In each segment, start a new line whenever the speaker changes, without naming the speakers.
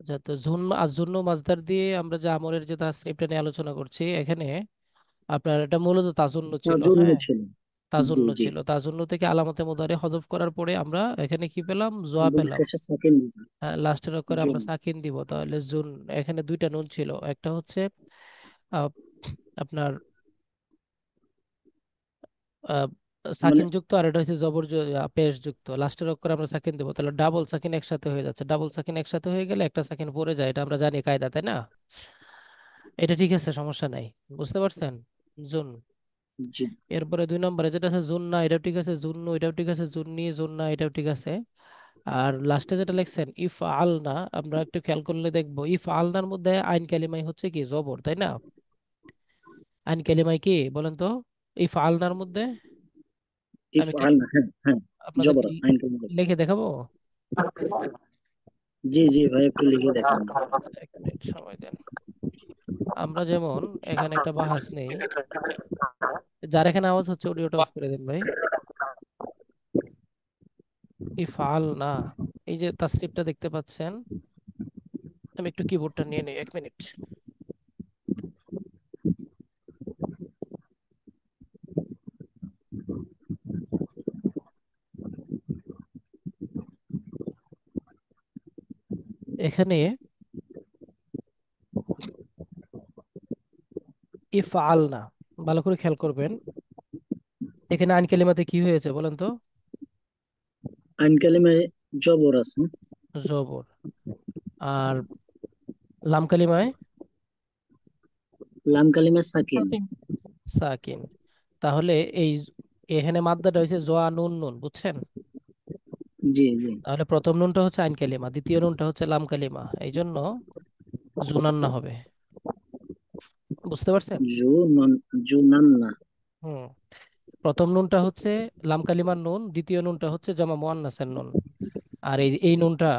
যাতে জুন আর জন্য মাসদার দিয়ে আমরা যে আমলের যে তাসরিফটা নিয়ে আলোচনা করছি এখানে, আপনার এটা মূলত তাজুন্ন ছিল।
জন্য
হ্যাঁ,
ছিল। জি
তাজুন্ন
জি।
ছিল। তাজুন্ন থেকে আলামতে মুদারে হযফ করার পরে আমরা এখানে কি পেলাম? জোয়া
এবং
পেলাম।
শেষে সেকেন্ড দিয়েছে।
হ্যাঁ, লাস্টের অক্ষরে আমরা
জন্য।
সাকিন দিব, তাহলে জুন। এখানে দুইটা নুন ছিল, একটা হচ্ছে আহ, আপনার আহ,
মানে
সাকিন যুক্ত, আর এটা হচ্ছে জবর পেশ যুক্ত। লাস্টের অক্ষরে আমরা সাকিন দেবো, তাহলে ডাবল সাকিন একসাথে হয়ে যাচ্ছে। ডাবল সাকিন একসাথে হয়ে গেলে একটা সাকিন পড়ে যায়, এটা আমরা জানি কায়দা, তাই না? এটা ঠিক আছে, সমস্যা নাই। বুঝতে পারছেন? জুন।
জি।
এরপরে 2 নম্বরে যেটা আছে জুন্না, এটাও ঠিক আছে। জুন্নু, এটাও ঠিক আছে। জুন্নি, জুন্না, এটাও ঠিক আছে। আর লাস্টে যেটা লিখছেন ইফ আলনা, আমরা একটু খেয়াল করলে দেখবো ইফ আলনার মধ্যে আইন কালিমাই হচ্ছে কি জবর, তাই না? আইন কালিমাই কি বলেন তো? ইফ আলনার মধ্যে
ইফ
আমি একটু
আল না, হ্যাঁ হ্যাঁ।
আপনাদের
জবর আইন করবো।
লিখে দেখাবো।
জি জি ভাই, একটু লিখে দেখান।
1 মিনিট সময় দেন। আমরা যেমন এখানে একটা বাহাস নেই, যার এখানে আওয়াজ হচ্ছে অডিওটা অফ করে দেন ভাই। ইফ আলনা, এই যে তাসরিফটা দেখতে পাচ্ছেন, আমি একটু কিবোর্ডটা নিয়ে নিই, 1 মিনিট। এখানে ইফ আলনা, ভালো করে খেয়াল করবেন। এখানে আইন কালিমাতে কি হয়েছে বলেন তো?
আইন কালিমায় জবর আছে।
জবর। আর লাম কালিমায়
লাম কালিমায় সাকিন।
সাকিন। তাহলে এই এখানে মাদ্দাটা হয়েছে জোয়া নুন নুন, বুঝছেন?
জি জি।
তাহলে প্রথম নুনটা হচ্ছে আইন কালিমা, দ্বিতীয় নুনটা হচ্ছে লাম কালিমা, এই জন্য জুনান্না হবে। বুঝতে পারছেন?
জু নন। জু নান না।
হুম। প্রথম নুনটা হচ্ছে লাম কালিমার নুন, দ্বিতীয় নুনটা হচ্ছে জামা মুয়ান্নাসের নুন। আর এই এই নুনটা,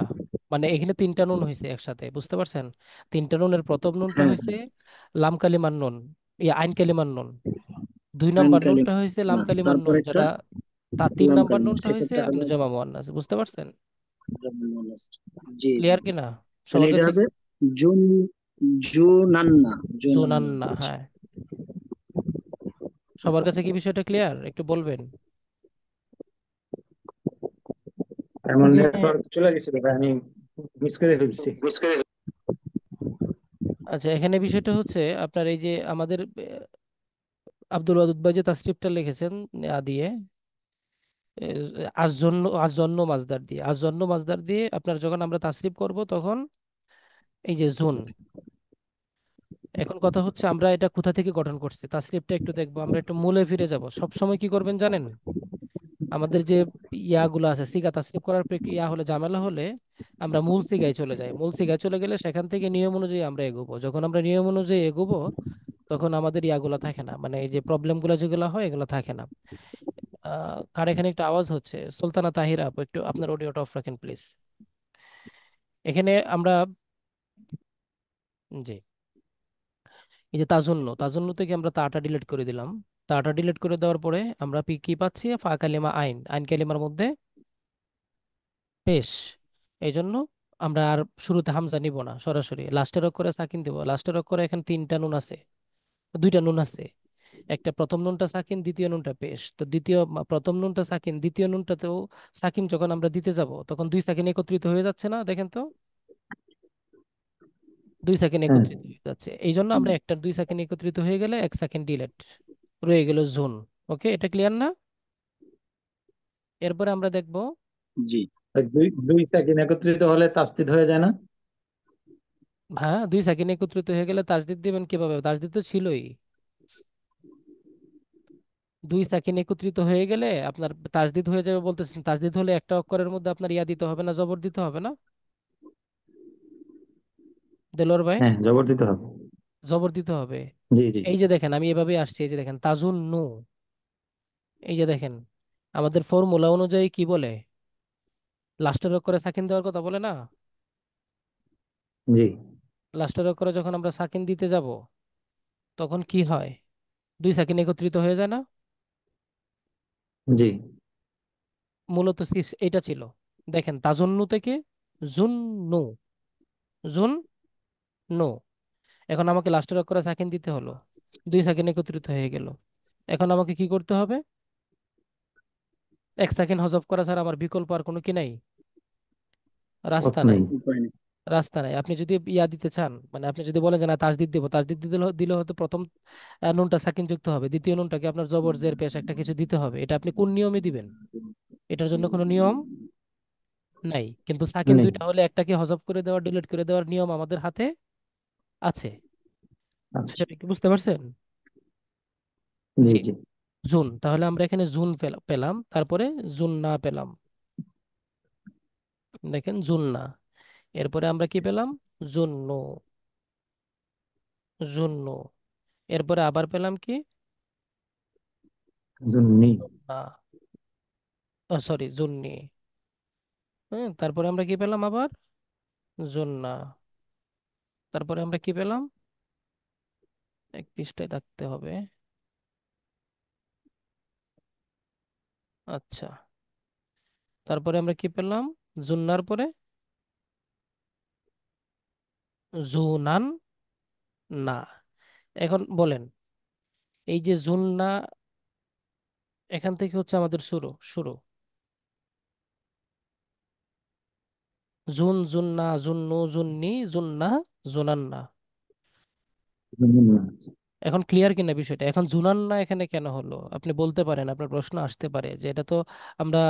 মানে এখানে তিনটা নুন হয়েছে একসাথে, বুঝতে পারছেন? তিনটা নুনের প্রথম নুনটা
হ্যাঁ
হয়েছে
হ্যাঁ।
লাম কালিমার নুন, আইন কালিমার নুন। দুই
আইন
নাম্বার নুনটা হয়েছে লাম
কালিমা,
কালিমার
তারপর
নুন,
একটা
যেটা তার তিন
লাম
নাম্বার
কালিমা,
নুনটা হয়েছে
শেষেরটা হলো
আপনার জামা মুয়ান্নাস। বুঝতে পারছেন?
জামিল মুন্নাস। জি জি।
ক্লিয়ার কিনা
তাহলে
সবার
এটা
কাছে?
হবে জুন। জু নান না। জু নান না।
জুনান্না, হ্যাঁ। সবার কাছে কি বিষয়টা ক্লিয়ার একটু বলবেন?
এমন নেটওয়ার্ক চলে গেছিল ভাই, আমি মিস করে ফেলছি।
আচ্ছা, এখানে বিষয়টা হচ্ছে আপনার এই যে আমাদের আব্দুল ওয়াদুদ ভাই যে তাসরিফটা লিখেছেন দিয়ে আজ জন্য মাজদার দিয়ে, আজ জন্য মাজদার দিয়ে আপনার যখন আমরা তাসরিফ করব তখন এই যে জুন। এখন কথা হচ্ছে আমরা এটা কোথা থেকে গঠন করছি, তাসরিফটা একটু দেখবো। আমরা একটু মূলে ফিরে যাব। সব সময় কি করবেন জানেন? আমাদের যে ইয়াগুলো আছে, সিগা তাসরিফ করার ইয়া হলে, ঝামেলা হলে আমরা মূল সিগায় চলে যাই। মূল সিগায় চলে গেলে সেখান থেকে নিয়ম অনুযায়ী আমরা এগোবো। যখন আমরা নিয়ম অনুযায়ী এগোবো তখন আমাদের ইয়াগুলো থাকে না, মানে এই যে প্রবলেমগুলো যেগুলো হয় এগুলো থাকে না। কার এখানে একটা আওয়াজ হচ্ছে? সুলতানা তাহিরা আপু, একটু আপনার অডিওটা অফ রাখেন প্লিজ। এখানে আমরা, জি, এই যে তাজুন্ন, তাজুন্ন থেকে আমরা তাটা ডিলিট করে দিলাম। তাটা ডিলিট করে দেওয়ার পরে আমরা কি পাচ্ছি? ফা কালিমা আইন, আইন কালিমার মধ্যে পেশ। এই জন্য আমরা আর শুরুতে হামজা নিব না, সরাসরি লাস্টের অক্ষরে সাকিন দিব। লাস্টের অক্ষরে এখানে তিনটা নুন আছে, দুইটা নুন আছে। একটা প্রথম নুনটা সাকিন, দ্বিতীয় নুনটা পেশ। তো প্রথম নুনটা সাকিন, দ্বিতীয় নুনটাতেও সাকিন যখন আমরা দিতে যাব তখন দুই সাকিন একত্রিত হয়ে যাচ্ছে না, দেখেন তো? দুই সেকেন্ড
হ্যাঁ।
একত্রিত হয়ে যাচ্ছে। এই জন্য আমরা একটা দুই সেকেন্ড একত্রিত হয়ে গেলে 1 সেকেন্ড ডিলেট রয়ে গেল জোন। ওকে, এটা ক্লিয়ার না? এরপরে আমরা দেখব,
জি।
ওই দুই দুই সেকেন্ড একত্রিত হলে তাসদিদ হয়ে যায় না?
হ্যাঁ, 2 সেকেন্ড একত্রিত হয়ে গেলে তাসদিদ দিবেন কিভাবে? তাসদিদ তো ছিলই। 2 সেকেন্ড একত্রিত হয়ে গেলে আপনার তাসদিদ হয়ে যাবে বলতেছেন। তাসদিদ হলে একটা অক্ষরের মধ্যে আপনার ইয়া দিতে হবে না, জবর দিতে হবে না দেলোয়ার ভাই?
হ্যাঁ, জবর দিতে হবে।
জবর দিতে হবে।
জি জি।
এই যে দেখেন আমি এভাবে আসছি, এই যে দেখেন তাজুন নু, এই যে দেখেন আমাদের ফর্মুলা অনুযায়ী কি বলে? লাস্টের অক্ষরে সাকিন দেওয়ার কথা বলে না?
জি
লাস্টের অক্ষরে যখন আমরা সাকিন দিতে যাব তখন কি হয়? 2 সেকেন্ড একত্রিত হয়ে যায় না?
জি।
মূলত এটা ছিল। দেখেন তাজুন্নু থেকে জুন্নু, জুন নো। এখন আমাকে লাস্টের অক্ষরে সাকিন দিতে হলো, দুই সাকিন একত্রিত হয়ে গেল। এখন আমাকে কি করতে হবে? এক সাকিন হজব করা ছাড়া আমার বিকল্প আর কোনো কি নাই, রাস্তা
অর্থ
নাই।
নেই।
উপায় নেই।
রাস্তা নাই। আপনি যদি ইয়া দিতে চান, মানে আপনি যদি বলেন যে না তাসদিদ দিব, তাসদিদ দিলে দিলে হয়তো প্রথম নুনটা সাকিন যুক্ত হবে, দ্বিতীয় নুনটাকে আপনার জবর জের পেশ একটা কিছু দিতে হবে। এটা আপনি কোন নিয়মে দিবেন? এটার জন্য কোনো নিয়ম নাই, কিন্তু সাকিন
নেই।
দুইটা হলে একটাকে হজব করে দেওয়ার, ডিলিট করে দেওয়ার নিয়ম আমাদের হাতে আছে।
আচ্ছা।
সেটা কি বুঝতে পারছেন?
জি
জি।
জি।
জুন, তাহলে আমরা এখানে জুন পেলাম, তারপরে জুন না পেলাম। দেখেন জুন না। এরপরে আমরা কি পেলাম? জুন্নু। জুন্নু। এরপরে আবার পেলাম কি?
জুন্নি।
না, সরি, জুন্নি। হ্যাঁ, তারপরে আমরা কি পেলাম আবার? জুন্না। তারপরে আমরা কি পেলাম? এক পৃষ্ঠায় থাকতে হবে। আচ্ছা, তারপরে আমরা কি পেলাম? জুন্নার পরে জুনান না। এখন বলেন, এই যে জুন্না, এখান থেকে হচ্ছে আমাদের শুরু শুরু। জুন, জুন্না, জুন্নু, জুন্নি, জুন্না, জুনান্না।
জুন্নি।
এখন ক্লিয়ার কিনা বিষয়টা? এখন জুনান্না এখানে কেন হলো আপনি বলতে পারেন, আপনার প্রশ্ন আসতে পারে যে এটা তো আমরা,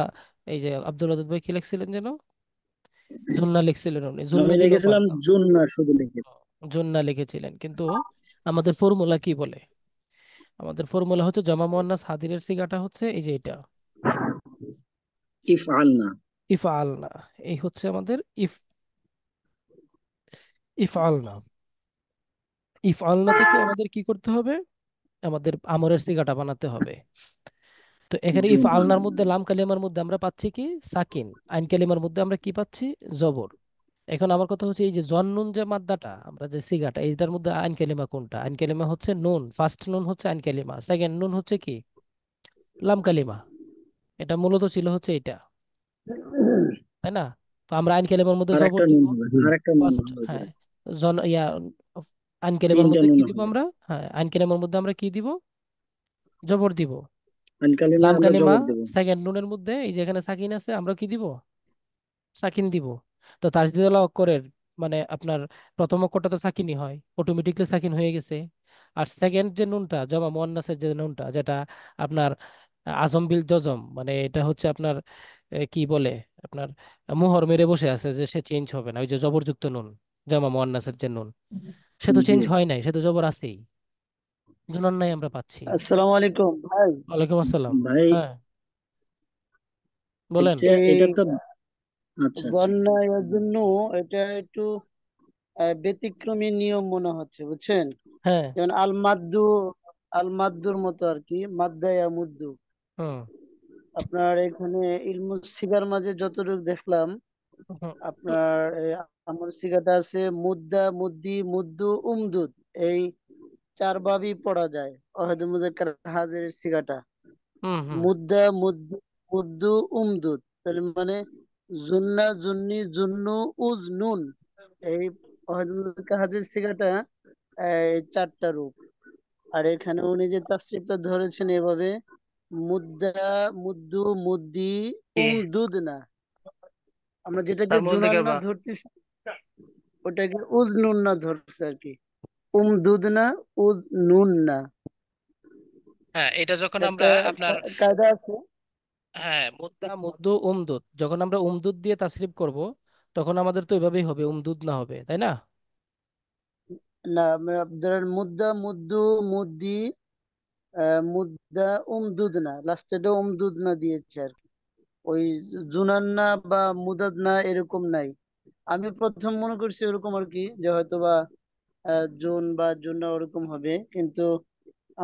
এই যে আব্দুল ওয়াদুদ ভাই কি লিখছিলেন যেন, জুন্না লিখছিলেন উনি, জুন্না
আমি
দিলেও
লিখেছিলাম
পারতাম।
জুন না, শুধু লিখেছি।
জুন্না লিখেছিলেন, কিন্তু আমাদের ফর্মুলা কি বলে? আমাদের ফর্মুলা হচ্ছে জমা মুয়ান্নাস হাদিরের সিগাটা হচ্ছে এই যে এটা,
ইফআলনা।
ইফআলনা। এই হচ্ছে আমাদের ইফআলনা। ইফআলনা থেকে আমাদের কি করতে হবে? আমাদের আমরের সিগাটা বানাতে হবে। তো এখানে
জুন।
ইফআলনার মধ্যে লাম কালিমার মধ্যে আমরা পাচ্ছি কি? সাকিন। আইন কালিমার মধ্যে আমরা কি পাচ্ছি? জবর। এখন আমার কথা হচ্ছে এই যে জন নুন যে মাদ্দাটা, আমরা যে সিগাটা, এইটার মধ্যে আইন কালিমা কোনটা? আইন কালিমা হচ্ছে নুন, ফার্স্ট নুন হচ্ছে আইন কালিমা, সেকেন্ড নুন হচ্ছে কি? লাম কালিমা। এটা মূলত ছিল হচ্ছে এটা, তাই না? তো আমরা আইন কালিমার মধ্যে
আর
জবর
একটা
দিব
নুন হবে,
জি।
আর একটা নুন
ফার্স্ট।
হবে
হ্যাঁ,
উপরে।
জন ইয়া আইন কালিমার
তিনটা
মধ্যে
নুন
কি দিব
হবে।
আমরা? হ্যাঁ, আইন কালিমার মধ্যে আমরা কি দিব? জবর দিব।
আন কালিমায়
লাম
আমরা
কালিমা
জবর দেব।
সেকেন্ড নুনের মধ্যে এই যে এখানে সাকিন আছে, আমরা কি দিব? সাকিন দিব। তো তাসদিদওয়ালা অক্ষরের মানে আপনার প্রথম অক্ষরটা তো সাকিনই হয়, অটোমেটিকলি সাকিন হয়ে গেছে। আর সেকেন্ড যে নুনটা, জমা মুয়ান্নাসের যে নুনটা, যেটা আপনার আজম বিল জজম, মানে এটা হচ্ছে আপনার কি বলে, আপনার মোহর মেরে বসে আছে যে সে চেঞ্জ হবে না, ওই যে জবরযুক্ত নুন, জমা মুয়ান্নাসের যে নুন, সে তো
জি।
চেঞ্জ হয় নাই, সে তো জবর আছেই। জুনান নাই আমরা পাচ্ছি।
আসসালামু আলাইকুম ভাই।
ওয়ালাইকুম আসসালাম।
ভাই,
হ্যাঁ, বলেন।
এটা
এই
এটা তো, আচ্ছা আচ্ছা।
বন্যার জন্য এটা একটু ব্যতিক্রমী নিয়ম মনে হচ্ছে, বুঝছেন?
হ্যাঁ।
যেমন আল মাদ্দুর মতো আর কি, মাদ্দায়া মুদ্দু।
হুম।
আপনার এখানে ইলমুস সিগার মাঝে যতটুকু দেখলাম,
হুম।
আপনার আমার সিগাটা আছে মুদ্দা, মুদ্দি, মুদ্দু, উমদুদ। এই চার ভাবেই পড়া যায় ওয়াহিদ মুজাক্কার হাজিরের সিগাটা।
হুম। হুম।
মুদ্দা, মুদ্দু, মুদ্দু, উমদুদ। তাহলে মানে জুন্না, জুন্নি, জুন্নু, উজ, নুন। এই ওয়াহিদ মুজাক্কার হাজির সিগাটা এই চারটা রূপ। আর এখানে উনি যে তাসরিফটা ধরেছেন এভাবে, মুদ্দা, মুদ্দু, মুদ্দি, উমদুদ না, আমরা যেটাকে
তার মূল দিকে
জুনান্না
বা।
ধরতেছি ওটাকে উজ নুন না ধরছে আর কি। উমদুদ না, উজ নুন না।
হ্যাঁ, এটা যখন
একটা
আমরা আপনার,
কায়দা আছে।
হ্যাঁ, মুদ্দা, মুদ্দু, উমদুদ, যখন আমরা উমদুদ দিয়ে তাসরিফ করব, তখন আমাদের তো এভাবেই হবে, উমদুদ না হবে, তাই না?
না, ধরেন মুদ্দা, মুদ্দু, মুদ্দি, মুদ্দা, উমদুদ না, লাস্টে উমদুদ না দিয়েছে আর কি। ওই জুনান্না বা মুদাদ না এরকম নাই। আমি প্রথম মনে করছি ওরকম আর কি, যে হয়তো বা জুন বা জুন্না ওরকম হবে, কিন্তু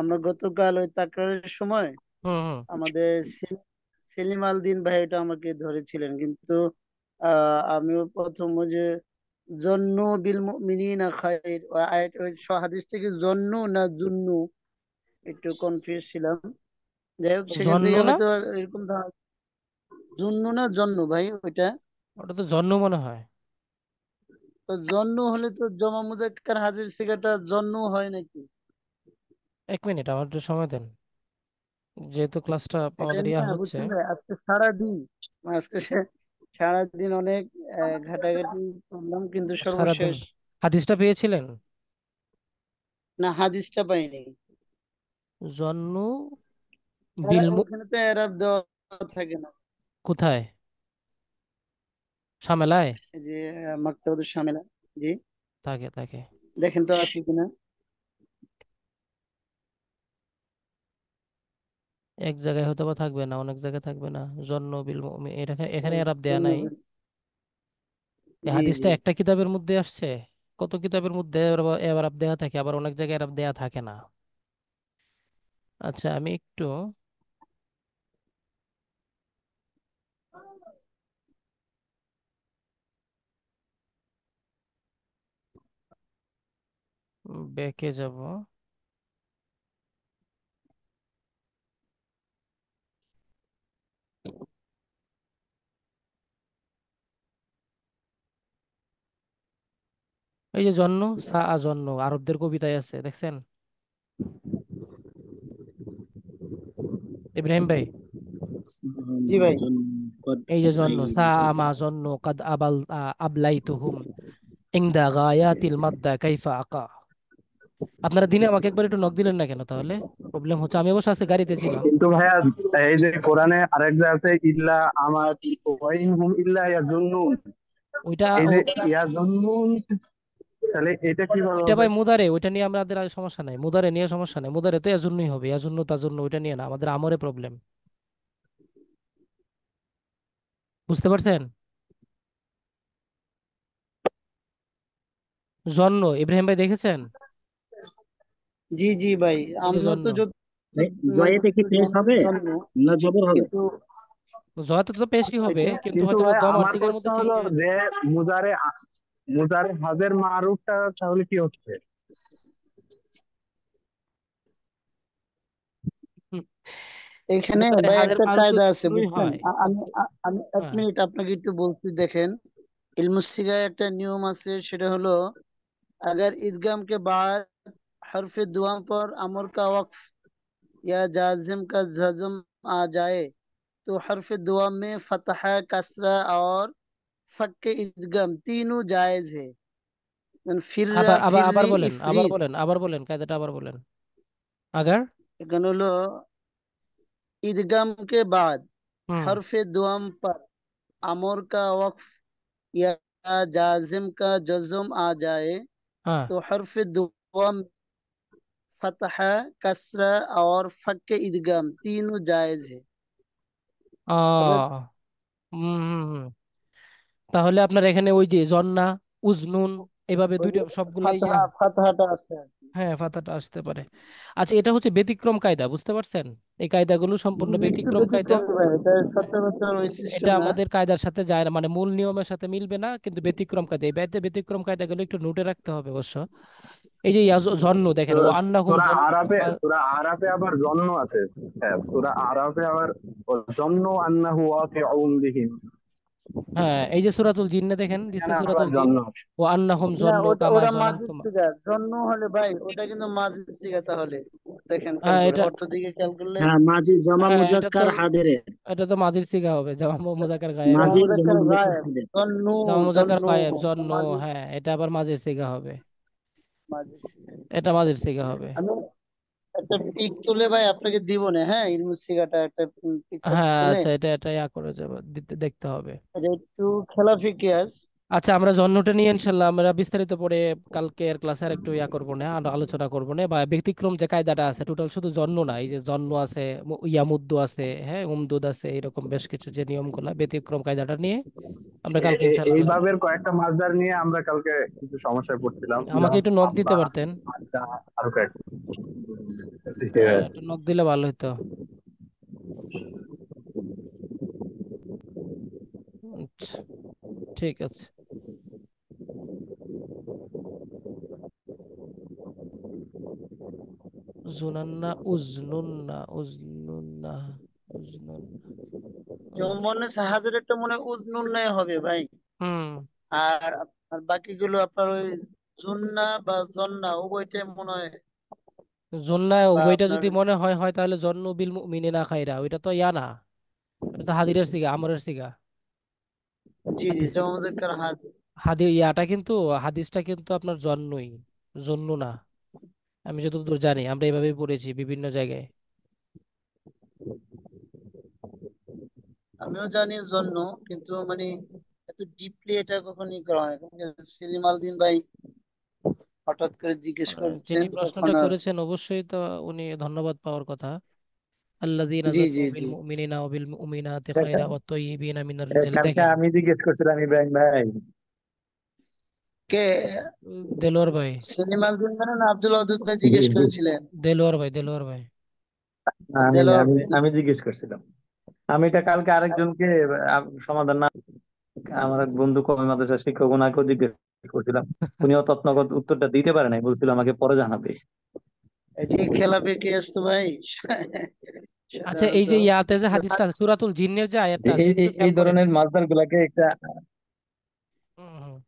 আমরা গতকাল ওই তাকরারের সময়
হুম। হুম।
আমাদের সেলিম আল দিন ভাই এটা আমাকে ধরেছিলেন, কিন্তু আমিও প্রথম ওই যে জন্নু বিল মুমিনিনা খায়র, ওই ওই হাদিস থেকে জন্নু না জুন্নু একটু কনফিউজ ছিলাম। যাই হোক, সেখান
জন্ম
থেকে
না,
হয়তো এরকম জুন্নু না জন্নু ভাই ওইটা।
ওটা তো জন্ম মনে হয়।
তো জন্ম হলে তো জমা মুজাক্কার হাজির সিগাটা জন্ম হয় নাকি?
1 মিনিট, আমার একটু সময় দেন, যেহেতু ক্লাসটা আমাদের
দেখেন
ইয়া
না,
হচ্ছে।
বুঝছেন ভাই, আজকে সারাদিন, সারাদিন অনেক ঘাটাঘাটি করলাম, কিন্তু
সারাদিন
সর্বশেষ
হাদিসটা পেয়েছিলেন?
না, হাদিসটা পাইনি।
জন্ম বিল
ওখানে তো এরাব দেওয়া থাকে না,
কোথায়? সামেলায়
এই যে মাকতাবুস শামিলা। জি,
থাকে থাকে।
দেখেন তো আছে কিনা।
এক জায়গায় হয়তো বা থাকবে না, অনেক জায়গায় থাকবে না। জন্ম বিল এখানে এখানে এরাব দেয়া নাই।
জন্য-
এই
জি
হাদিসটা
জি।
একটা কিতাবের মধ্যে আসছে, কত কিতাবের মধ্যে এরাব দেয়া থাকে, আবার অনেক জায়গায় এরাব দেয়া থাকে না। আচ্ছা, আমি একটু ব্যাকে যাব। এই যে জন্ম, সা আ জন্ম, আরবদের কবিতায় আছে, দেখছেন ইব্রাহিম ভাই?
জি ভাই।
জন্য কদ
এই যে জন্ম,
আবলাই।
সা আমা জন্ম কাদ আবাল আবলাইতুহুম ইনদা গায়াতিল মাদ্দা কাইফা আকা। আপনারা দিনে আমাকে একবার একটু নক দিলেন না কেন তাহলে? প্রবলেম হচ্ছে, আমি অবশ্য আজকে গাড়িতে ছিলাম।
কিন্তু ভাইয়া, এই যে কোরআনে আরেক জায়গায় আছে ইল্লা আমার ওয়াইনহুম ইল্লা ইয়াজুন্নুন,
ওইটা
এই যে ইয়াজুন্নুন, তাহলে এটা কিভাবে
ওইটা
হবে?
ভাই মুদারে, ওইটা নিয়ে আমাদের আর সমস্যা নাই, মুদারে নিয়ে সমস্যা নাই, মুদারে তো এজন্যই হবে, এজন্য তাজন্য, ওইটা নিয়ে না, আমাদের আমরে প্রবলেম। বুঝতে পারছেন? জন্ম, ইব্রাহিম ভাই দেখেছেন?
জি জি ভাই,
এই যে
আমরা
জন্ম,
তো যত
জয়েতে কি পেশ হবে
জন্ম,
না জবর হবে?
কিন্তু
জয়তে তো পেশই হবে,
এটা
কিন্তু
কিন্তু
হয়তো বা
ভাই
দম আর
আমার
সিগার
প্রশ্ন
মধ্যে চেঞ্জ
হলো
হয়ে
যে মুজারে মুজারে হাজের মারুফটা তাহলে কি হচ্ছে?
হুম,
এখানে
মুদারে
ভাই
হাজের
একটা
মারুফ তো
কায়দা আছে,
শুরুই
বুঝছেন।
হয়
আমি
কিন্তু।
আমি এক
হ্যাঁ,
মিনিট আপনাকে একটু বলতে দেখেন। ইলমুস সিগায় একটা নিয়ম আছে, সেটা হলো अगर इदगम के बाद हर्फ दुआ पर अमर का वक्फ या जाजिम का जज्म आ जाए तो हर्फ दुआ में फतह, कसरा और फक इदगम तीनों जायज है। फिर्रा
আবার আবার আবার
फिर्री
বলেন, আবার
इफरीत,
বলেন, আবার বলেন, কায়দাটা আবার বলেন। আগার।
এখানে হলো इदगम के बाद
হুম।
हर्फ दुआम पर अमर का वक्फ या जाजिम का जज्म आ जाए
হ্যাঁ।
तो हर्फ दुआ में फतह, कसरा और फक इदगम तीनों जायज है। অর্থাৎ
আহ হুম হুম হুম। তাহলে আপনার এখানে ওই যে জন্না, উজনুন, এভাবে
ওই
দুইটা সবগুলাই ইয়া।
ফাতহা ফাতহাটা আছে আর কি।
হ্যাঁ, ফাতাটা আসতে পারে। আচ্ছা, এটা হচ্ছে ব্যতিক্রম কায়দা, বুঝতে পারছেন? এই কায়দাগুলো সম্পূর্ণ
একটু
ব্যতিক্রম কায়দা।
ব্যতিক্রম ভাই, এটা
হ্যাঁ,
সচরাচর ওই
এটা
সিস্টেম না।
আমাদের কায়দার সাথে যায় না, মানে মূল নিয়মের সাথে মিলবে না, কিন্তু ব্যতিক্রম কায়দা, এই ব্যতিক্রম কায়দাগুলো একটু নোটে রাখতে হবে অবশ্য। এই যে জন্ম, দেখেন ও আন্নাহুম
সূরা
জন্ম।
আরাফে সূরা আরাফে আবার জন্ম আছে। হ্যাঁ, সূরা আরাফে আবার জন্ম আন্নাহু ওয়াকিউম বিহিম,
হ্যাঁ, এই যে সূরাতুল জিন্নে দেখেন, দিছে
এখানে আবার
সূরাতুল জিন,
জন্ম আছে।
ও আন্নাহুম
না,
জন্নু
ওটা
কামা
ওটা মাজিব
জানান্তুম।
সিগা, জন্ম হলে ভাই ওটা কিন্তু মাজিব সিগা। তাহলে দেখেন, খেয়াল
হ্যাঁ
করে
এটা,
অর্থ দিকে খেয়াল করলে
হ্যাঁ, মাঝি জমা
হ্যাঁ এটা তো,
মুজাক্কার হাদেরে।
এটা তো মাদির সিগা হবে, জামা মুজাক্কার গায়েবে।
মাঝির জমা
মুজাক্কার
মুজাক্কার
গায়েব,
হাদের।
জন্নু
জামা মুজাক্কার
জন্নু
গায়েব জন্ম,
মাজিব
হ্যাঁ এটা আবার মাঝের সিগা হবে,
মাজিব সিগা।
এটা মাঝের সিগা হবে।
আমি একটা পিক তুলে ভাই আপনাকে দিব না, হ্যাঁ, ইলমুস সিগাটা একটা পিকচার
হ্যাঁ
তুলে,
আচ্ছা, এটা এটা ইয়া করে যাবো, দেখতে হবে।
এটা একটু খেলাফি কিয়াস।
আচ্ছা, আমরা জন্মটা নিয়ে ইনশাল্লাহ আমরা বিস্তারিত পরে কালকের ক্লাসে আর একটু ইয়া করবো না, আর আলোচনা করবো না, বা ব্যতিক্রম যে কায়দাটা আছে, টোটাল শুধু জন্ম না, এই যে জন্ম আছে, ইয়া মুদ্দু আছে, হ্যাঁ উমদুদ আছে, এরকম বেশ কিছু যে নিয়মগুলা ব্যতিক্রম কায়দাটা নিয়ে আমরা কালকে ইনশাল্লাহ
এই
আলোচনা
ভাবের
করবো।
কয়েকটা মাসদার নিয়ে আমরা কালকে কিছু সমস্যায় পড়ছিলাম,
আমাকে
লাফ,
একটু নক দিতে
আব্বা,
পারতেন।
আড্ডা, আরো কয়েকটা।
একটু নক দিলে ভালো হতো। আচ্ছা, ঠিক আছে। জুনান্না উজনুন্না উজনুন্না উজনুন।
যেমন মনে হচ্ছে হাজারেরটা মনে হয় উজনুন্নয় হবে ভাই।
হুম।
আর আর বাকিগুলো আপনার ওই জুন্না বা জন্না উভয়টাই মনে হয়,
জন্না
বা
উভয়টা
আপনার
যদি মনে হয় হয় তাহলে জন্নু বিল মুমিনিনা খাইরা, ওইটা তো ইয়া না, ওটা তো হাদিরের সিগা, আমরের সিগা।
জি জি,
হাদিস,
জমা মুজাক্কার হাত।
হাদির ইয়াটা কিন্তু, হাদিসটা কিন্তু আপনার জন্নুই, জন্নু না। আমি যতদূর জানি আমরা এভাবেই পড়েছি বিভিন্ন জায়গায়।
আমিও জানি জন্য, কিন্তু মানে এত ডিপলি এটা কখনই করা হয় না। সেলিম আলদিন ভাই হঠাৎ করে জিজ্ঞেস
যিনি
করছেন তখন
প্রশ্নটা
আর।
করেছেন অবশ্যই তো উনি ধন্যবাদ পাওয়ার কথা। আল্লাযীনা
জি
যান্নু
জি
বিল
জি।
মুমিনিনা ওয়া বিল মুমিনাতি
কালকে
খায়রা ওয়াত তাইয়্যিবিনা মিনার রিজালি।
কালকে
দেখেন,
আমি জিজ্ঞেস করছিলাম ইব্রাহিম ভাই।
কে?
দেলোয়ার ভাই,
সেলিম আলদিন মানে না আব্দুল ওয়াদুদ ভাই
জি
জিজ্ঞেস
জি।
করেছিলেন?
দেলোয়ার ভাই, দেলোয়ার ভাই।
আমি
দেলোয়ার
আমি
ভাই না?
আমি জিজ্ঞেস করছিলাম। আমি এটা কালকে আরেকজনকে সমাধান না, আমার এক বন্ধু কবি মাদ্রাসার শিক্ষক, ওনাকেও জিজ্ঞেস করছিলাম। উনিও তৎনগত উত্তরটা দিতে পারে নাই, বলছিল আমাকে পরে জানাবে।
এটি খেলাপি কেস তো ভাই।
আচ্ছা, এই
সাধারণত
যে ইয়াতে যে হাদিসটা আছে সূরাতুল জিন্নের যে আয়াতটা
যে
আছে
এই
একটু
এই
খেয়াল
এই
করেন।
ধরনের মাসদার গুলাকে একটা
হুম, হুম।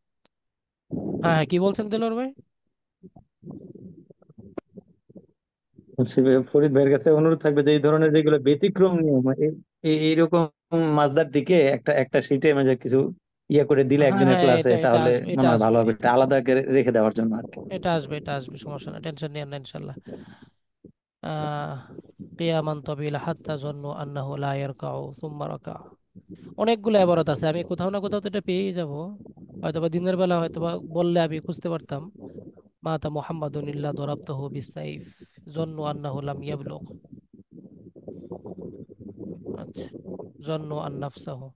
হ্যাঁ হ্যাঁ, কি বলছেন দেলোয়ার ভাই?
হচ্ছে ফরিদ ভাইয়ের কাছে অনুরোধ থাকবে যে এই ধরনের যেগুলো ব্যতিক্রম নিয়ম, এইরকম মাসদার দিকে একটা একটা শিটে মানে কিছু ইয়ে করে দিলে
হ্যাঁ
একদিনের
হ্যাঁ,
ক্লাসে,
এটা এটা
তাহলে
আসবে, এটা
মনে হয় ভালো
আসবে,
হবে, এটা আলাদা করে রেখে দেওয়ার জন্য আর কি।
এটা আসবে, এটা আসবে, সমস্যা না, টেনশন নিয়েন না ইনশাল্লাহ। আহ কিয়ামান তাবিলা হাত্তা জন্নু আন্নাহু লা ইয়ারকাউ সুম্মা রাকা। অনেকগুলো ইবারত আছে, আমি কোথাও না কোথাও তো এটা পেয়েই যাব। হয়তোবা দিনের বেলা হয়তোবা বললে আমি খুঁজতে পারতাম। মাতা মুহাম্মাদুন ইল্লা দরাবতাহু বিসাইফ জন্নু আন্নাহু লাম ইয়াবলুগ। আচ্ছা, জন্নু আন নাফসাহু,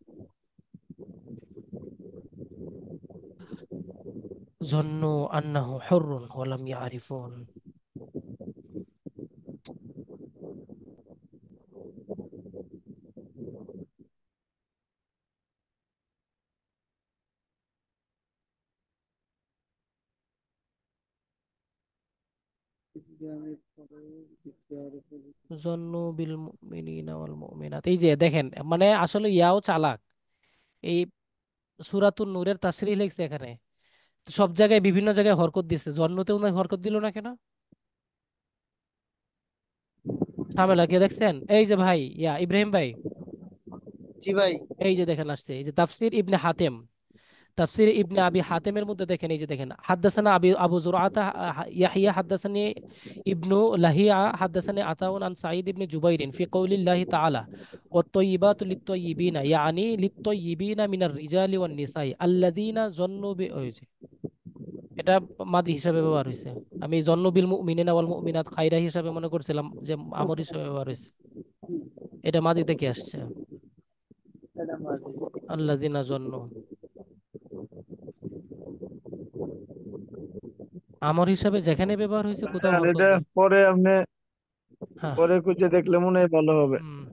জন্নু আন্নাহু হুররুন ওয়া লাম ইয়ারিফুন। জন্নু বিল মুমিনিনা ওয়াল মুমিনাত। এই যে দেখেন, মানে আসলে ইয়াও চালাক। এই সূরাতুন নূরের তাসরিহ লিখছে এখানে, সব জায়গায় বিভিন্ন জায়গায় হরকত দিচ্ছে, জন্নতেও না হরকত দিল না কেন? ঝামেলা কে দেখছেন? এই যে ভাই, ইয়া ইব্রাহিম ভাই,
জি ভাই।
এই যে দেখেন আসছে, এই যে তাফসির ইবনে হাতেম, তাফসির ইবনে আবি হাতেমের মধ্যে দেখেন, এই যে দেখেন, হাদ্দাসানা আবু জুরআতা ইয়াহইয়া হাদ্দাসানি ইবনু লাহিয়া হাদ্দাসানি আতাউন আন সাঈদ ইবনে জুবাইরিন ফি কওলিল্লাহি তাআলা ওয়াত-তাইয়্যিবাতু লিত-তাইয়্যিবিনা ইয়ানি লিত-তাইয়্যিবিনা মিনার রিজালি ওয়ান নিসাই আল্লাযীনা জন্নু ওই যে, এটা মাদি হিসাবে ব্যবহার হয়েছে। আমি জন্নু বিল মুমিনিনা ওয়াল মুমিনাত খাইরা হিসাবে মনে করছিলাম যে আমর হিসাবে ব্যবহার হয়েছে। এটা মাদি থেকে আসছে,
এটা মাঝে।
আল্লাযীনা জন্নু। আমর হিসাবে যেখানে ব্যবহার হয়েছে কোথাও
আর
হরকত
এটা
নেই।
পরে আপনি
হ্যাঁ,
পরে খুঁজে দেখলে মনে হয় ভালো হবে।
হুম,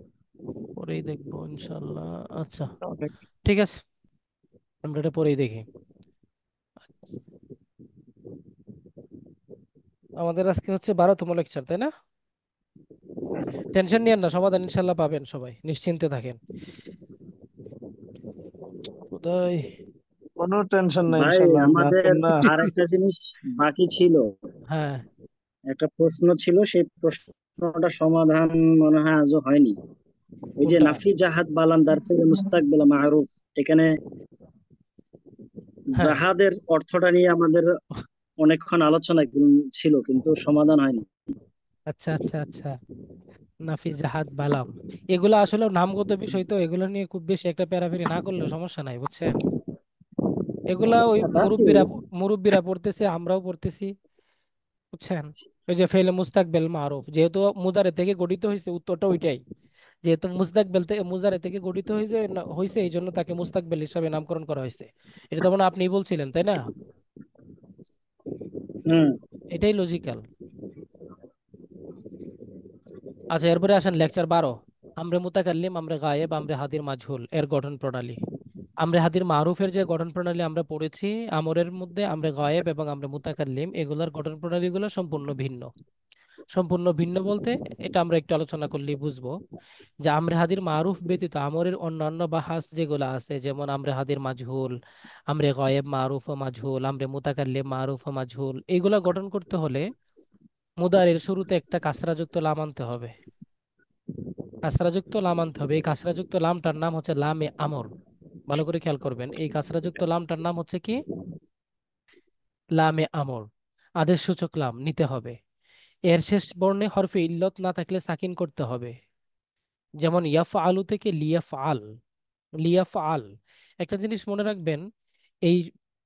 পরেই দেখবো ইনশাল্লাহ। আচ্ছা,
অনেক
ঠিক আছে, আমরা এটা পরেই দেখি। আমাদের আজকে হচ্ছে 12তম লেকচার, তাই না? টেনশন নিয়েন না, সমাধান ইনশাল্লাহ পাবেন, সবাই নিশ্চিন্তে থাকেন। খোদাই।
কোনো টেনশন নাই,
ভাই
ইনশাল্লাহ আপনি
আমাদের
আছেন না।
আর একটা জিনিস বাকি ছিল,
হ্যাঁ,
একটা প্রশ্ন ছিল, সেই প্রশ্নটা সমাধান মনে হয় আজও হয়নি। ওই যে
কোনটা?
নাফি জাহাদ বালান দারফে মুস্তাকবেলা মারুফ, এখানে
হ্যাঁ,
জাহাদের অর্থটা নিয়ে আমাদের অনেকক্ষণ আলোচনা ছিল, কিন্তু সমাধান হয়নি।
আচ্ছা আচ্ছা আচ্ছা, নাফি জাহাদ বালাম, এগুলো আসলে নামগত বিষয়, তো এগুলো নিয়ে খুব বেশি একটা প্যারাফেরি না করলেও সমস্যা নাই, বুঝছেন? এগুলা ওই
আছি।
মুরব্বিরা, মুরব্বিরা পড়তেছে, আমরাও পড়তেছি, বুঝছেন? ওই যে ফেলে মুস্তাকবেল মারুফ যেহেতু মুদারে থেকে গঠিত হয়েছে, উত্তরটা ওইটাই। যেহেতু মুস্তাকবেল থেকে, মুজারে থেকে গঠিত হয়েছে হয়েছে, এই জন্য তাকে মুস্তাকবেল হিসাবে নামকরণ করা হয়েছে। এটা তো মানে আপনিই বলছিলেন, তাই না?
হুম।
এটাই লজিক্যাল। আচ্ছা, এরপরে আসেন লেকচার 12, আমরে মুতাকাল্লিম, আমরে গায়েব, আমরে হাদির মাজহুল এর গঠন প্রণালী। আমরে হাদির মারুফের যে গঠন প্রণালী আমরা পড়েছি, আমরের মধ্যে আমরে গায়েব এবং আমরে মুতাকাল্লিম এগুলোর গঠন প্রণালীগুলো সম্পূর্ণ ভিন্ন। সম্পূর্ণ ভিন্ন বলতে এটা আমরা একটু আলোচনা করলেই বুঝবো যে আমরে হাদির মারুফ ব্যতীত আমরের অন্যান্য বাহাস যেগুলো আছে, যেমন আমরে হাদির মাজহুল, আমরে গয়েব মারুফ ও মাজহুল, আমরে মুতাকাল্লিম মারুফ ও মাজহুল, এগুলা গঠন করতে হলে মুদারের শুরুতে একটা কাসরাযুক্ত লাম আনতে হবে। কাসরাযুক্ত লাম আনতে হবে। এই কাসরাযুক্ত লামটার নাম হচ্ছে লামে আমর। ভালো করে খেয়াল করবেন, এই কাসরাযুক্ত লামটার নাম হচ্ছে কি? লামে আমর। আদেশসূচক লাম নিতে হবে। এর শেষ বর্ণে হরফে ইল্লত না থাকলে সাকিন করতে হবে। যেমন ইয়াফ আলু থেকে লিয়াফ আল। লিয়াফ আল, একটা জিনিস মনে রাখবেন, এই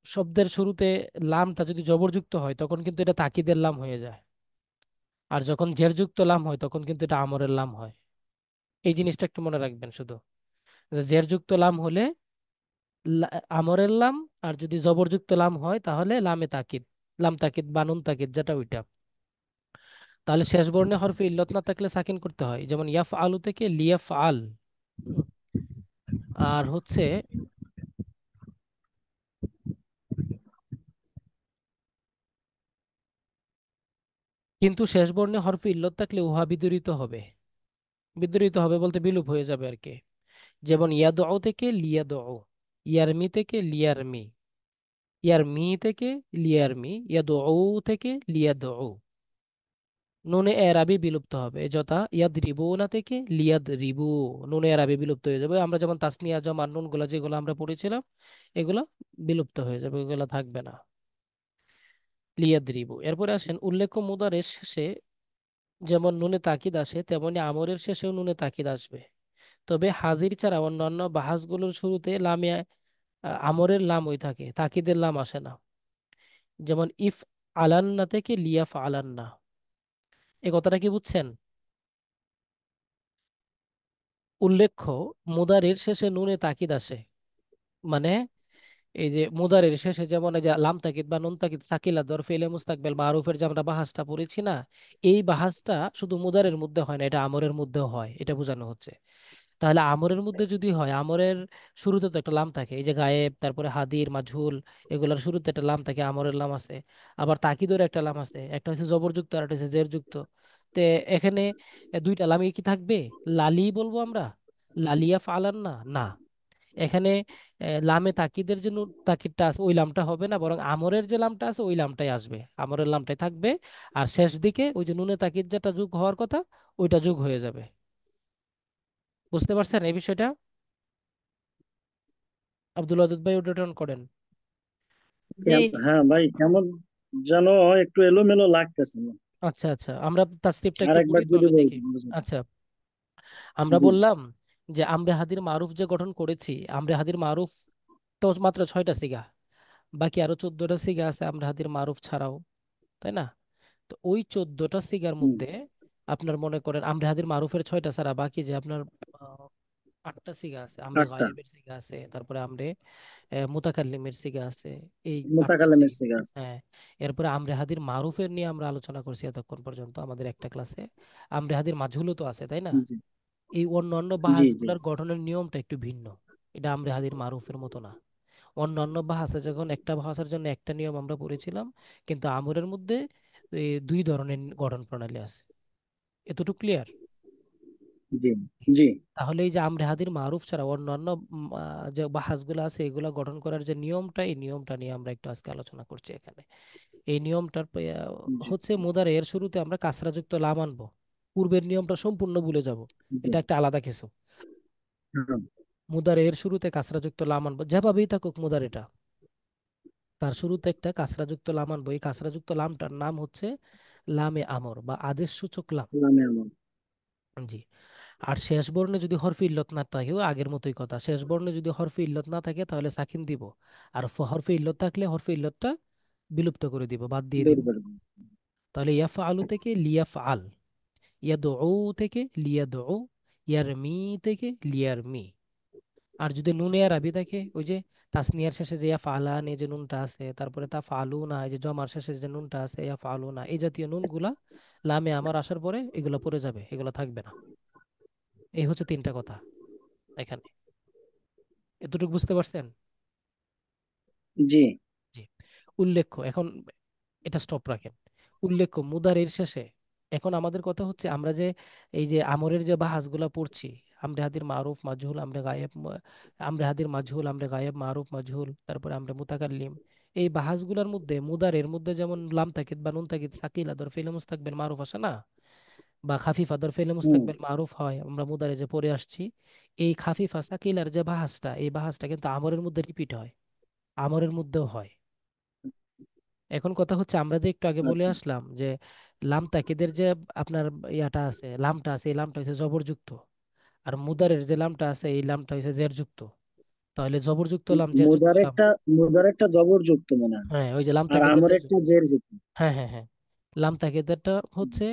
শব্দের শুরুতে লামটা যদি জবরযুক্ত হয় তখন কিন্তু এটা তাকিদের লাম হয়ে যায়, আর যখন জেরযুক্ত লাম হয় তখন কিন্তু এটা আমরের লাম হয়। এই জিনিসটা একটু মনে রাখবেন শুধু, যে জেরযুক্ত লাম হলে আমরের লাম, আর যদি জবরযুক্ত লাম হয় তাহলে লামে তাকিদ, লাম তাকিদ বা নুন তাকিদ যেটা ওইটা। তাহলে শেষ বর্ণে হরফে ইল্লত না থাকলে সাকিন করতে হয়, যেমন ইয়াফ আলু থেকে লিয়াফ আল। হুম। আর হচ্ছে কিন্তু শেষ বর্ণে হরফে ইল্লত থাকলে উহা বিদরিত হবে। বিদরিত হবে বলতে বিলুপ হয়ে যাবে আর কি। যেমন ইয়াদউ থেকে লিয়াদউ, ইয়ারমি থেকে লিয়ারমি, ইয়ারমি থেকে লিয়ারমি, ইয়াদউ থেকে লিয়াদউ। নুনে এরাবি বিলুপ্ত হবে, যথা ইয়াদরিবুনা থেকে লিয়াদরিবু। নুনে এরাবি বিলুপ্ত হয়ে যাবে। আমরা যেমন তাসনিয়া জমা নুন গুলা যেগুলো আমরা পড়েছিলাম, এগুলো বিলুপ্ত হয়ে যাবে, এগুলো থাকবে না। লিয়াদরিবু। এরপরে আসেন উল্লেখ্য মুদারের শেষে যেমন নুনে তাকিদ আসে তেমনি আমরের শেষেও নুনে তাকিদ আসবে। তবে হাজির ছাড়া অন্যান্য বাহাসগুলোর শুরুতে লামে আমরের লাম হয়ে থাকে, তাকিদের লাম আসে না। যেমন ইফ আলান্না থেকে লিয়াফ আলান্না। এই কথাটা কি বুঝছেন? উল্লেখ্য মুদারের শেষে নুনে তাকিদ আসে, মানে এই যে মুদারের শেষে যেমন এই যে লাম তাকিদ বা নুন তাকিদ সাকিলা দর ফেলে মুস্তাকবেল মারুফের যে আমরা বাহাসটা পড়েছি না, এই বাহাসটা শুধু মুদারের মধ্যে হয় না, এটা আমরের মধ্যেও হয়, এটা বোঝানো হচ্ছে। তাহলে আমরের মধ্যে যদি হয়, আমরের শুরুতে তো একটা লাম থাকে, এই যে গায়েব, তারপরে হাদির, মাঝহুল, এগুলোর শুরুতে একটা লাম থাকে, আমরের লাম আছে। আবার তাকিদের একটা লাম আছে, একটা হচ্ছে জবরযুক্ত আর একটা হচ্ছে জেরযুক্ত। তে এখানে দুইটা লামই কি থাকবে? লালি বলবো আমরা? লালিয়া ফালান না, না। এখানে লামে তাকিদের যে তাকিদটা আছে ওই লামটা হবে না, বরং আমরের যে লামটা আছে ওই লামটাই আসবে, আমরের লামটাই থাকবে। আর শেষ দিকে ওই যে নুনে তাকিদ যেটা যোগ হওয়ার কথা, ওইটা যোগ হয়ে যাবে। বুঝতে পারছেন এই বিষয়টা? আব্দুল ওয়াদুদ ভাই উদ্ঘাটন করেন।
জি।
হ্যাঁ ভাই, কেমন যেন একটু এলোমেলো লাগতেছে না।
আচ্ছা আচ্ছা, আমরা তাসরিফটা
আর
একটু পড়ি
একবার যদি
তবে দেখি।
বলতেন বুঝুন।
আচ্ছা, আমরা
জি।
বললাম যে আমরে হাদির মারুফ যে গঠন করেছি, আমরে হাদির মারুফ তো মাত্র 6টা সিগা, বাকি আরো 14টা সিগা আছে আমরে হাদির মারুফ ছাড়াও, তাই না? তো ওই 14টা সিগার
হুম।
মধ্যে আপনার মনে করেন আমরে হাদির মারুফের 6টা ছাড়া বাকি যে আপনার 8টা সিগা আছে, আমরে
আটটা
গায়েবের সিগা আছে, তারপরে আমরে মুতাকাল্লিমের সিগা আছে, এই 8টা
মোতাকাল্লিমের
সিগা।
সিগা আছে।
হ্যাঁ। এরপরে আমরে হাদির মারুফের নিয়ে আমরা আলোচনা করছি এতক্ষণ পর্যন্ত আমাদের একটা ক্লাসে। আমরে হাদির মাঝহুলও তো আছে, তাই না?
জি
এই অন্যান্য
জি জি
বাহাসগুলোর গঠনের নিয়মটা একটু ভিন্ন। এটা আমরে হাদির মারুফের মতো না। অন্যান্য বাহাসে যখন একটা বাহাসের জন্য একটা নিয়ম আমরা পড়েছিলাম, কিন্তু আমরের মধ্যে এই দুই ধরনের গঠন প্রণালী আছে। এতটুকু ক্লিয়ার?
জি জি
তাহলে এই যে আমরে হাদির মারুফ ছাড়া অন্যান্য যে বাহাসগুলো আছে এগুলা গঠন করার যে নিয়মটা, এই নিয়মটা নিয়ে আমরা একটু আজকে আলোচনা করছি এখানে। এই নিয়মটার
জি
হচ্ছে মুদারে এর শুরুতে আমরা কাসরাযুক্ত লাম আনবো। পূর্বের নিয়মটা সম্পূর্ণ ভুলে যাব,
জি।
এটা একটা আলাদা কিছু।
হ্যাঁ,
মুদারে এর শুরুতে কাসরাযুক্ত লাম আনবো, যেভাবেই থাকুক মুদারেটা, তার শুরুতে একটা কাসরাযুক্ত লাম আনবো। এই কাসরাযুক্ত লামটার নাম হচ্ছে লামে আমর বা আদেশ সূচক লাম।
নামে আমার।
জি। আর শেষ বর্ণে যদি হরফে ইল্লত না থাকে, আগের মতোই কথা, শেষ বর্ণে যদি হরফে ইল্লত না থাকে তাহলে সাকিন দিব। আর হরফে ইল্লত থাকলে হরফে ইল্লতটা বিলুপ্ত করে দিব, বাদ দিয়ে
দূর
দিব।
করে দিন।
তাহলে ইয়াফ আলু থেকে লিয়াফ আল, ইয়াদউ থেকে লিয়াদউ, ইয়ারমি থেকে লিয়ারমি। আর যদি নুনে আর আবি থাকে, ওই যে তাসনিয়ার শেষে যে ইয়া ফালান এই যে নুনটা আছে, তারপরে তা ফালু না, এই যে জমার শেষে যে নুনটা আছে ইয়া ফালু না, এই জাতীয় নুনগুলা লামে আমার আসার পরে এগুলো পড়ে যাবে, এগুলো থাকবে না। এই হচ্ছে 3টা কথা এখানে। এতটুকু বুঝতে পারছেন?
জি
জি। উল্লেখ্য, এখন এটা স্টপ রাখেন। উল্লেখ্য মুদারের শেষে এখন আমাদের কথা হচ্ছে আমরা যে এই যে আমরের যে বাহাসগুলা পড়ছি, আমরে হাদির মারুফ মাজহুল, আমরে হাদির মাজহুল, আমরে গায়েব মারুফ মাজহুল, তারপরে আমরে মুতাকাল্লিম, এই বাহাসগুলোর মধ্যে মুদারের মধ্যে যেমন লাম তাকিদ বা নুন তাকিদ সাকিলা ধর ফেলে মুস্তাকবিল মারুফ আসে না, বা খাফিফা ধর ফেলে
হুম।
মুস্তাকবিল মারুফ হয়, আমরা মুদারে যে পড়ে আসছি, এই খাফিফা সাকিলার যে বাহাসটা, এই বাহাসটা কিন্তু আমরের মধ্যে রিপিট হয়, আমরের মধ্যেও হয়। এখন কথা হচ্ছে আমরা যে একটু আগে বলে
আচ্ছা।
আসলাম যে লাম তাকিদের যে আপনার ইয়াটা আছে, লামটা আছে, এই লামটা হচ্ছে জবরযুক্ত, আর মুদারের যে লামটা আছে এই লামটা হচ্ছে জেরযুক্ত। তাহলে জবরযুক্ত লাম জেরযুক্ত লাম,
মুদার একটা জবর যুক্ত মনে হয়,
হ্যাঁ ওই যে লাম
আর
তাকিদের,
আমার একটা জের যুক্ত।
হ্যাঁ হ্যাঁ হ্যাঁ, লাম তাকিদেরটা হচ্ছে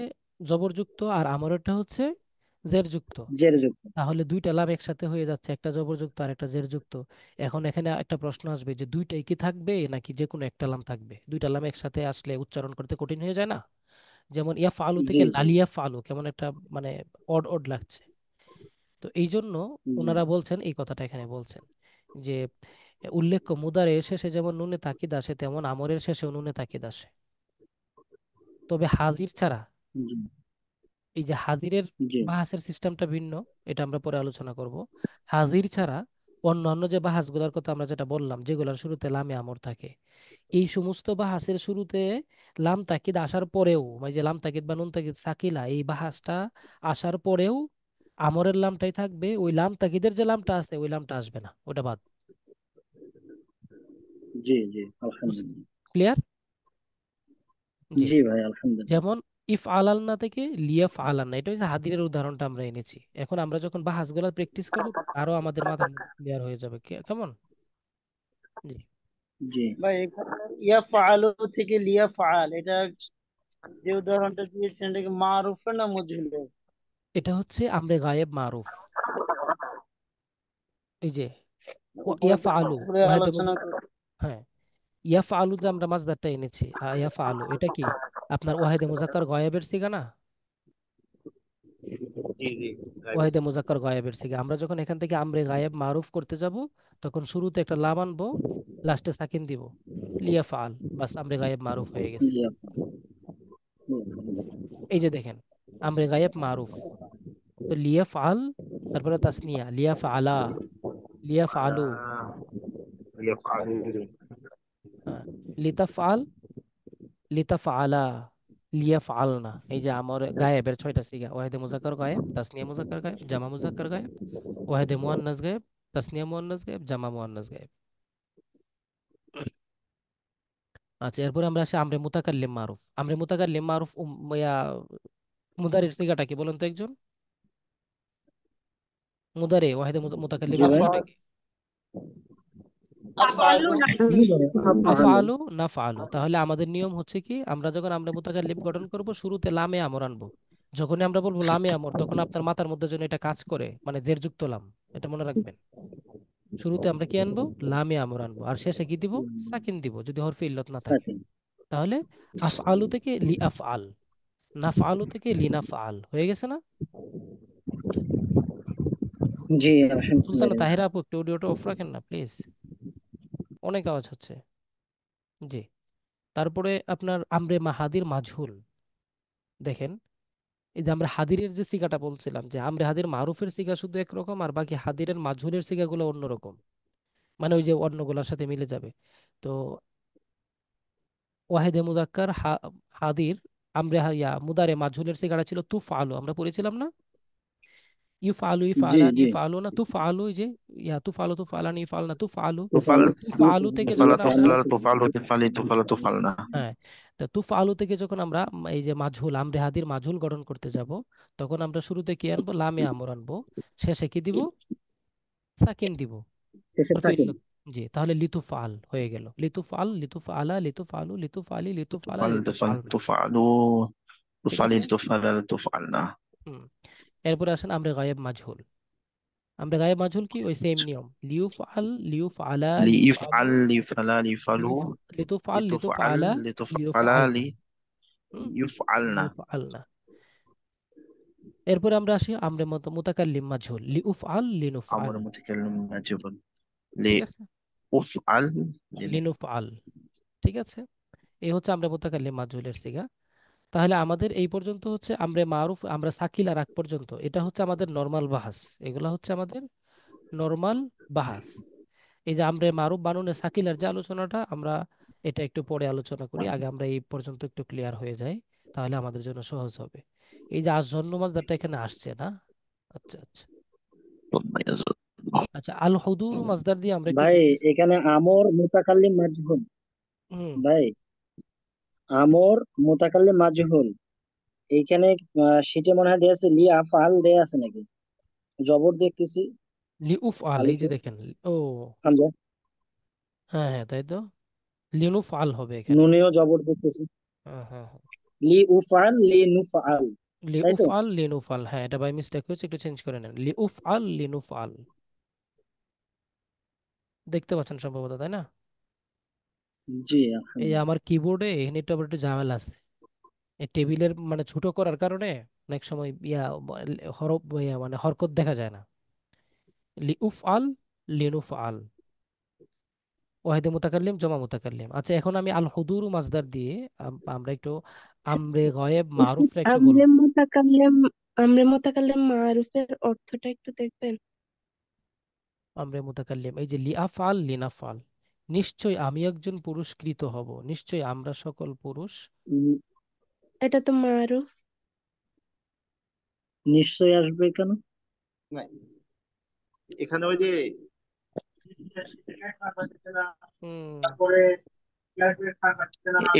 জবরযুক্ত আর আমরেরটা হচ্ছে জেরযুক্ত।
জের যুক্ত।
তাহলে দুইটা লাম একসাথে হয়ে যাচ্ছে, একটা জবরযুক্ত আর একটা জেরযুক্ত। এখন এখানে একটা প্রশ্ন আসবে যে দুইটাই কি থাকবে নাকি যে কোনো একটা লাম থাকবে? দুইটা লাম একসাথে আসলে উচ্চারণ করতে কঠিন হয়ে যায় না? যেমন ইয়া ফালু
জি
থেকে লালিয়া ফালু কেমন একটা মানে অড অড লাগছে। তো এই জন্য
জি
ওনারা বলছেন, এই কথাটা এখানে বলছেন যে উল্লেখ্য মুদারের শেষে যেমন নুনে তাকিদ আসে তেমন আমরের শেষেও নুনে তাকিদ আসে, তবে হাজির ছাড়া।
জি
এই যে হাজিরের
জি
বাহাসের সিস্টেমটা ভিন্ন, এটা আমরা পরে আলোচনা করব। হাজির ছাড়া অন্যান্য যে বাহাসগুলোর কথা আমরা যেটা বললাম, যেগুলোর শুরুতে লামে আমর থাকে, এই সমস্ত বাহাসের শুরুতে লাম তাকিদ আসার পরেও, মানে যে লাম তাকিদ বা নুন তাকিদ সাকিলা, এই বাহাসটা আসার পরেও আমরের লামটাই থাকবে, ওই লাম তাকিদের যে লামটা আছে ওই লামটা আসবে না, ওটা বাদ।
জি জি আলহামদুলিল্লাহ।
ক্লিয়ার? জি।
জি ভাই আলহামদুলিল্লাহ।
যেমন ইফ আলালনা থেকে লিয়াফ আলান্না, এটা হচ্ছে হাদিরের উদাহরণটা আমরা এনেছি। এখন আমরা যখন বাহাসগুলো প্র্যাকটিস করবো আরো আমাদের মাথার মধ্যে ক্লিয়ার হয়ে যাবে। কেমন? জি।
জি
ভাই এখানে ইয়া ফাআলু থেকে লিয়া ফাআল, এটা যে উদাহরণটা দিয়েছেন এটা কি মারুফে না মজহুলে?
এটা হচ্ছে আমরে গায়েব মারুফ। এই যে
উপরে
ইয়াফা আলু
উপরে
ওয়াহেদে
আলোচনা করি।
হ্যাঁ, ইয়াফা আলু যে আমরা মাছদারটা এনেছি, ইয়াফা আলু এটা কি আপনার ওয়াহেদে মুজাক্কার গায়েবের সিগা না?
জি জি
ওয়াহেদে মুজাক্কার গায়েবের সিগা। আমরা যখন এখান থেকে আমরে গায়েব মারুফ করতে যাব তখন শুরুতে একটা লাম আনবো, লাস্টে সাকিন দিব, লিয়াফা আল, বাস আমরে গায়েব মারুফ হয়ে গেছে।
জি
এই যে দেখেন, আমরে গায়েব মারুফ, তো লিয়াফা আল, তারপরে তাসনিয়া লিয়াফা আলা, লিয়াফা আলু, হ্যাঁ, লিতাফআল, লিতাফআলা, লিয়াফআলনা। এই যে আমার গায়েবের ছয়টা সিগা: ওয়াহিদে মুজাক্কার গায়েব, তাসনিয়া মুজাক্কার গায়েব, জামা মুজাক্কার গায়েব, ওয়াহিদে মুয়ান্নাস গায়েব, তাসনিয়া মুয়ান্নাস গায়েব, জামা মুয়ান্নাস গায়েব। আচ্ছা, এরপরে আমরা আসি আমরে মুতাকাল্লিম মারুফ। আমরে মুতাকাল্লিম মারুফ মুদারির সিগাটা কি বলেন তো একজন? মুদারে ওয়াহিদে মুতাকাল্লিম
জি
মারুফ
ভাই।
এটা কি?
আফআলু
আফআলু না ফাআলু। তাহলে আমাদের নিয়ম হচ্ছে কি, আমরা যখন আমরা মুতাকাল্লিম গঠন করব শুরুতে লামে আমর আনবো। যখনই আমরা বলবো লামে আমর তখন আপনার মাথার মধ্যে যেন এটা কাজ করে, মানে জেরযুক্ত লাম, এটা মনে রাখবেন। শুরুতে আমরা কি আনবো? লামে আমর আনবো, আর শেষে কি দিব? সাকিন দিব যদি হরফে ইল্লত না থাকে।
সাকিন।
তাহলে আফআলু থেকে লি আফআল, নাফআলু থেকে লি নাফআল হয়ে গেছে না?
জি
সুলতানা
আলহামদুলিল্লাহ।
তাহিরা আপু একটু অডিওটা অফ রাখেন না প্লিজ, অনেক আওয়াজ হচ্ছে। জি। তারপরে আপনার আমরে মাহাদির মাজহুল, দেখেন এই যে আমরা হাদিরের যে সিগাটা বলছিলাম যে আমরা হাদির মারুফের সিগা শুধু একরকম আর বাকি হাদিরের মাজহুলের সিগাগুলো অন্যরকম, মানে ওই যে অন্যগুলোর সাথে মিলে যাবে। তো ওয়াহেদে মুজাক্কার হাদির আমরে মুদারে মাজহুলের সিগাটা ছিল তুফ আলু, আমরা পড়েছিলাম না? ইউফ আলু ইফ
জি
আলান
জি
ইফ আলু না তুফ আলু, ওই যে তুফ আলু তুফ আলান ইফ আল না তুফ আলু।
তুফাল
তুফ আলু থেকে
জি
তুফালা
যখন আমরা,
আলু
তুফলাল
থেকে।
তুফালু তুফালি তুফালা তুফাল না।
হ্যাঁ, তো তুফ আলু থেকে যখন আমরা এই যে মাজহুল আমরে হাদির মাজহুল গঠন করতে যাব তখন আমরা শুরুতে কি আনবো? লামে আমর আনবো, শেষে কি দিব? সাকিন দিব,
শেষে
হরফে
সাকিন।
ইল্লত। জি, তাহলে লিতুফআল হয়ে গেল। লিতুফআল, লিতুফআলা, লিতুফআলু, লিতুফআলি, লিতুফআলা,
তুফাল তুফাল
লিতুফআলনা।
তুফালু
ঠিক
তুফালি
আছে?
তুফালাল তুফাল না।
হুম। এরপরে আসেন আমরে গায়েব মাজহুল। আমরে গায়েব মাজহুল কি ওই সেম নিয়ম, লিউফআল, লিউফআলা, লিউফআলু,
লিইফআল লিফালা লিফালু
লিউফ, লিতুফআল,
লিতুফআল
লিতুফআলা,
লিতুফআলা
লিউফআলনা। হুম,
লিইফআলনা।
লিউফআলনা। এরপরে আমরা আসি আমরে মুতাকাল্লিম মাজহুল, লিউফআল, লিনুফআল।
আমর মুতাকাল্লিম মাজিবুন
ঠিক আছে?
লিউফআল
লিনুফআল। ঠিক আছে? এই হচ্ছে আমরে মুতাকাল্লিম মাজহুলের সিগা। তাহলে আমাদের এই পর্যন্ত হচ্ছে আমরে মারুফ আমরা সাকিলা রাখ পর্যন্ত এটা হচ্ছে আমাদের নর্মাল বাহাস, এগুলা হচ্ছে আমাদের নর্মাল বাহাস। এই যে আমরে মারুফ বানুনে সাকিলার যে আলোচনাটা আমরা এটা একটু পরে আলোচনা করি, আগে আমরা এই পর্যন্ত একটু ক্লিয়ার হয়ে যাই, তাহলে আমাদের জন্য সহজ হবে। এই যে আজন্য মাজদারটা এখানে আসছে না? আচ্ছা আচ্ছা। আচ্ছা, আল হুদুর মাজদার দিয়ে আমরা একটু
ভাই
দেখতেছি।
এখানে আমর মুতাকাল্লিম মাজহুল।
হুম।
ভাই আমর মুতাকাল্লিম মাজহুল এইখানে শীটে মনে হয় দেয়া আছে লি আফআল দেয়া আছে নাকি? জবর দেখতেছি
লিউফ আল, এই যে
আলিফে
দেখেন। ও
হামজা,
হ্যাঁ হ্যাঁ, তাই তো, লিনুফ আল হবে এখানে।
নুনেও জবর দেখতেছি।
হ্যাঁ হ্যাঁ হ্যাঁ।
লি উফআল লি নুফআল, তাই
লিউফ
তো?
আল লিনুফ আল, হ্যাঁ এটা বাই মিস্টেক হয়েছে, একটু চেঞ্জ করে নেন, লিউফ আল লিনুফ আল। দেখতে পাচ্ছেন সম্ভবত, তাই না?
জি
এই
আলহামদুলিল্লাহ।
আমার কিবোর্ডে এখানে একটু আবার একটু ঝামেলা আছে, এই টেবিলের মানে ছোট করার কারণে অনেক সময় হরফ মানে হরকত দেখা যায় না। লিউফ আল লিনুফ আল, ওয়াহিদে মুতাকাল্লিম জমা মুতাকাল্লিম। আচ্ছা, এখন আমি আল হুদুর মাজদার দিয়ে আমরা একটু আমরে গয়েব মারুফরা একটু
আমরে
বলবো।
মোতাকাল্লিম আমরে মোতাকাল্লিম মারুফের অর্থটা একটু দেখবেন।
আমরে মুতাকাল্লিম, এই যে লিআফআল লিনাফআল, নিশ্চয় আমি একজন পুরস্কৃত হব, নিশ্চয় আমরা সকল পুরুষ।
উম,
এটা তো মারুফ।
নিশ্চয় আসবে কেন?
এখানে ওই যে
হুম।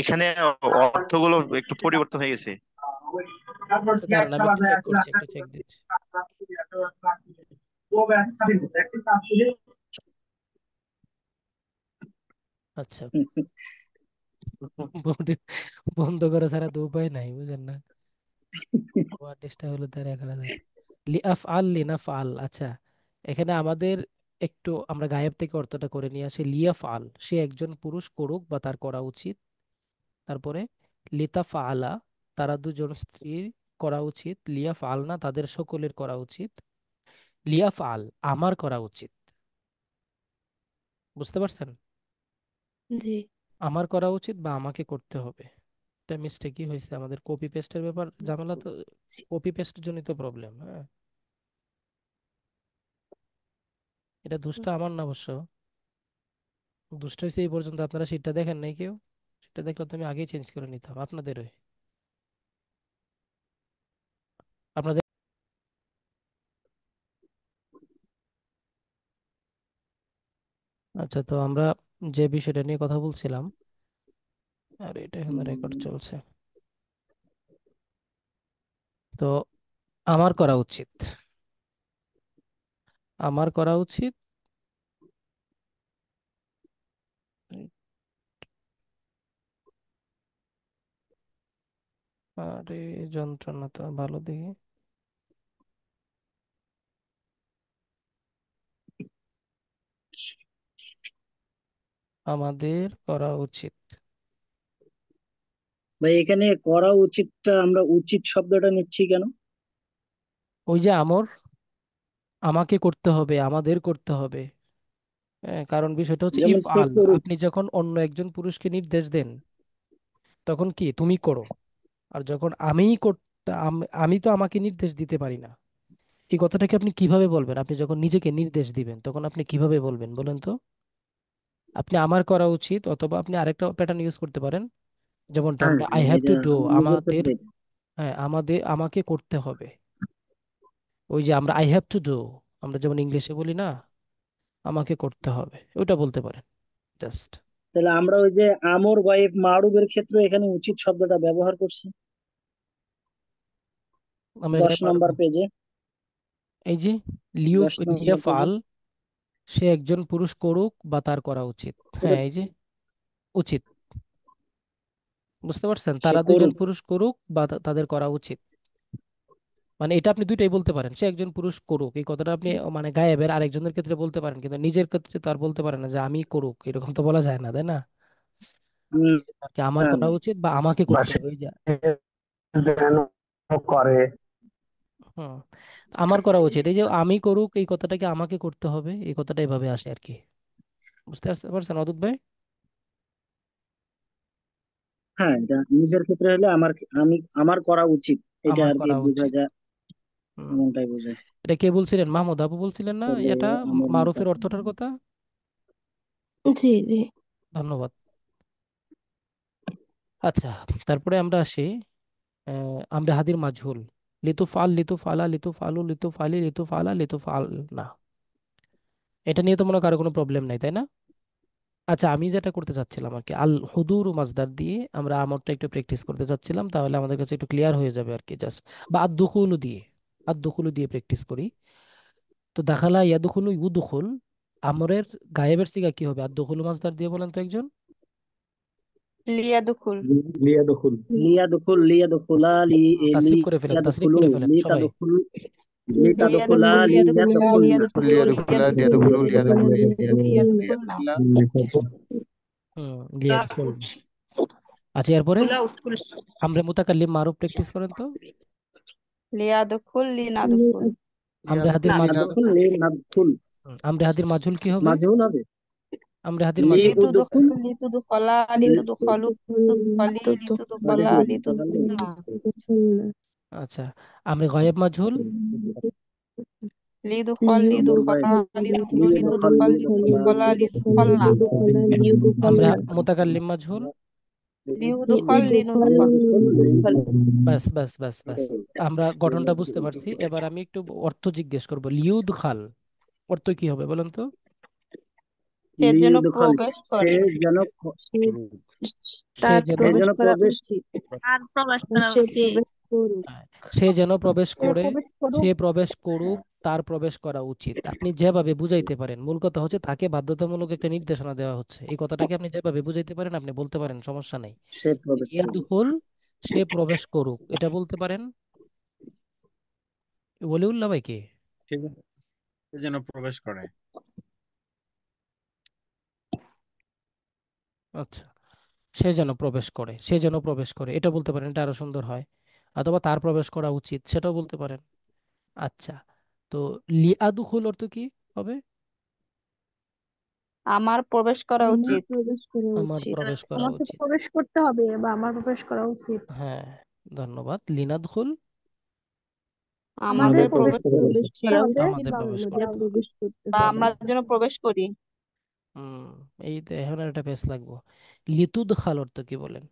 এখানে অর্থগুলো একটু পরিবর্তন হয়ে গেছে।
আচ্ছা দাঁড়ান, আমি একটু চেক করছি, একটু চেক দিচ্ছি। আচ্ছা, বন্ধ করা ছাড়া তো উপায় নাই, বুঝেন না? ওয়ার্ডিশটা হলো তার এখানে লিআফ আল লিনাফ আল। আচ্ছা, এখানে আমাদের একটু আমরা গায়েব থেকে অর্থটা করে নিয়ে আসি। লিয়াফ আল, সে একজন পুরুষ করুক বা তার করা উচিত। তারপরে লিতাফ আলা, তারা দুজন স্ত্রীর করা উচিত। লিয়াফ আল না, তাদের সকলের করা উচিত। লিয়াফ আল, আমার করা উচিত। বুঝতে পারছেন?
জি।
আমার করা উচিত বা আমাকে করতে হবে। এটা মিস্টেকই হয়েছে আমাদের, কপি পেস্টের ব্যাপার ঝামেলা তো, কপি পেস্ট জনিত প্রবলেম। হ্যাঁ, এটা দোষটা আমার না অবশ্য, দোষটা হয়েছে এই পর্যন্ত আপনারা সেটা দেখেন নাই কেউ, সেটা দেখলে তো আমি আগেই চেঞ্জ করে নিতাম আপনাদের হয়ে। আপনাদের আচ্ছা, তো আমরা যে বিষয়টা নিয়ে কথা বলছিলাম, আর এটা এখানে রেকর্ড চলছে, তো আমার করা উচিত, আমার করা উচিত। আরে যন্ত্রণা তো ভালো দেখি, আমাদের করা উচিত।
ভাই এখানে করা উচিতটা আমরা উচিত শব্দটা নিচ্ছি কেন?
ওই যে আমর, আমাকে করতে হবে, আমাদের করতে হবে। হ্যাঁ, কারণ বিষয়টা হচ্ছে
যেমন
ইফ
সে
আল,
করুক।
আপনি যখন অন্য একজন পুরুষকে নির্দেশ দেন তখন কি তুমি করো, আর যখন আমিই করতে, আমি তো আমাকে নির্দেশ দিতে পারি না। এই কথাটাকে আপনি কিভাবে বলবেন? আপনি যখন নিজেকে নির্দেশ দিবেন তখন আপনি কিভাবে বলবেন বলেন তো? আপনি আমার করা উচিত, অথবা আপনি আরেকটা প্যাটার্ন ইউজ করতে পারেন, যেমনটা
হ্যাঁ
আমরা আই
হ্যাঁ,
হ্যাভ
এটা
টু ডু,
নিজের
আমাদের।
ক্ষেত্রে।
হ্যাঁ, আমাকে করতে হবে। ওই যে আমরা আই হ্যাভ টু ডু, আমরা যেমন ইংলিশে বলি না, আমাকে করতে হবে, ওটা বলতে পারেন জাস্ট।
তাহলে আমরা ওই যে আমর ওয়াইফ মারুফের ক্ষেত্রে এখানে উচিত শব্দটা ব্যবহার করছি
আমরা
দশ
গায়ে
নম্বর
মারবো,
পেজে।
এই যে লিউফ
10 নম্বর পেজে।
লিয়াফআল, সে একজন পুরুষ করুক বা তার করা উচিত।
এটা
হ্যাঁ, এই যে উচিত, বুঝতে পারছেন,
সে
তারা দুইজন
করুক।
পুরুষ করুক বা তাদের করা উচিত। মানে এটা আপনি দুইটাই বলতে পারেন, সে একজন পুরুষ করুক, এই কথাটা আপনি মানে গায়েবের আরেকজনের ক্ষেত্রে বলতে পারেন, কিন্তু নিজের ক্ষেত্রে তো আর বলতে পারেন না যে আমি করুক, এরকম তো বলা যায় না, তাই না?
উম,
আর কি আমার
না
করা
না।
উচিত বা আমাকে
বা
করতে
সে
হবে, ওই যে।
যেন করে।
হুম, আমার করা উচিত, এই যে আমি করুক, এই কথাটাকে আমাকে করতে হবে, এই কথাটা এভাবে আসে আর কি। বুঝতে পারছেন অদূত ভাই?
হ্যাঁ, এটা নিজের ক্ষেত্রে হলে আমার করা উচিত, এটা
আমার
আর কি
করা
বোঝা
উচিত।
যায়,
হুম।
এমনটাই বোঝায়।
এটা কে বলছিলেন? মাহমুদ আবু বলছিলেন না
তাহলে
এটা
আমার
মারুফের
মোতাকাল্লিম।
অর্থটার কথা?
জি জি।
ধন্যবাদ। আচ্ছা, তারপরে আমরা আসি আমরা হাদির মাজহুল। লিতুফ আল, লিতুফ আলা, লিতুফ আলু, লিতুফ আলি, লিতুফ আলা, লিতুফ আল না। এটা নিয়ে তো মনে হয় কারো কোনো প্রবলেম নাই, তাই না? আচ্ছা, আমি যেটা করতে চাচ্ছিলাম আর কি, আল হুদুর মাজদার দিয়ে আমরা আমরটা একটু প্র্যাকটিস করতে চাচ্ছিলাম, তাহলে আমাদের কাছে একটু ক্লিয়ার হয়ে যাবে আর কি। জাস্ট বা আদ-দুখুলু দিয়ে, আদ-দুখুলু দিয়ে প্র্যাকটিস করি। তো দাখালা ইয়াদুখুলু ইউদুখুল, আমরের গায়েবের সিগা কি হবে আদ-দুখুলু মাজদার দিয়ে, বলেন তো একজন।
লিয়াদুখুল।
লিয়াদখুল।
লিয়াদখুলা
তাসরিফ করে ফেলেন, তাসরিফ
লিয়াদখুলু
করে ফেলেন সবাই।
লিতাদখুলু লিতাদখুলা
লিয়াদুখুল লিয়াদুখুল
লিয়াদখুলনা।
লিয়াদুখুল
লিয়াদখুলু লিয়াদখুলু
লিয়াদুখুলনা।
লিয়াদখুলা।
হুম, লিয়াদখুল। আচ্ছা, এরপরে আমরে মুতাকাল্লিম মারুফ প্র্যাকটিস করেন তো।
লিয়াদুখুল লিনাদুখুল।
আমরে হাদির
লিয়াদখুল
মাজহুল,
নাদখুল লিনাদখুল।
আমরে হাদির মাজহুল কি হবে?
মাজহুল হবে
আমরে হাদির মাজহুল
লিউদখুল
লিতুদখলা লিতুদখলু লিতুদখলি লিতুদখলা লিতুদখলনা।
আচ্ছা, আমরে গায়েব মাজহুল,
লিদুখল লিদুখলা
লিদখল
লিতুদখল
লিদখলা
লিতুদখলা লিতুদখলনা।
আমরে মুতাকাল্লিম মাজহুল।
লিউদুখল লিনুদখল।
বাস বাস বাস বাস, আমরা গঠনটা বুঝতে পারছি। এবার আমি একটু অর্থ জিজ্ঞেস করব। লিউদ খাল অর্থ কি হবে বলেন তো?
সে যেন
লিউদখল,
প্রবেশ
সে
করে।
যেন
সে
তার
যেন,
প্রবেশ করা
প্রবেশ
উচিত।
আর প্রবেশ করা
সে
উচিত।
প্রবেশ করুক।
হ্যাঁ, সে যেন প্রবেশ
সে
করে,
প্রবেশ
সে
করুক।
প্রবেশ করুক, তার প্রবেশ করা উচিত। আপনি যেভাবে বুঝাইতে পারেন, মূল কথা হচ্ছে তাকে বাধ্যতামূলক একটা নির্দেশনা দেওয়া হচ্ছে। এই কথাটাকে আপনি যেভাবে বুঝাইতে পারেন আপনি বলতে পারেন, সমস্যা নেই।
সে প্রবেশ করবে।
ইয়াদুহুল, সে প্রবেশ করুক, এটা বলতে পারেন। ওলিউল্লাহ ভাই কে?
ঠিক আছে, সে যেন প্রবেশ করে।
আচ্ছা, সে যেন প্রবেশ করে, সে যেন প্রবেশ করে এটা বলতে পারেন, এটা আরো সুন্দর হয়। অথবা তার প্রবেশ করা উচিত, সেটাও বলতে পারেন। আচ্ছা, তো লিয়াদুহুল অর্থ কি হবে?
আমার প্রবেশ করা
আমার
উচিত।
প্রবেশ করা
আমার
উচিত।
প্রবেশ করা
আমাকে
উচিত।
প্রবেশ করতে হবে বা আমার প্রবেশ করা উচিত।
হ্যাঁ, ধন্যবাদ। লিনাদখুল,
আমাদের
আমাদের
আমাদের প্রবেশ
প্রবেশ
করা
করা
প্রবেশ
উচিত।
করা
উচিত
উচিত
আমাদের
বা
প্রবেশ
আমাদের
করতে হবে।
প্রবেশ করতে
বা
হবে।
আমরা যেন প্রবেশ করি।
হুম, এই তো এখন আর একটা পেস লাগবো। লিতুদ খাল অর্থ কি বলেন?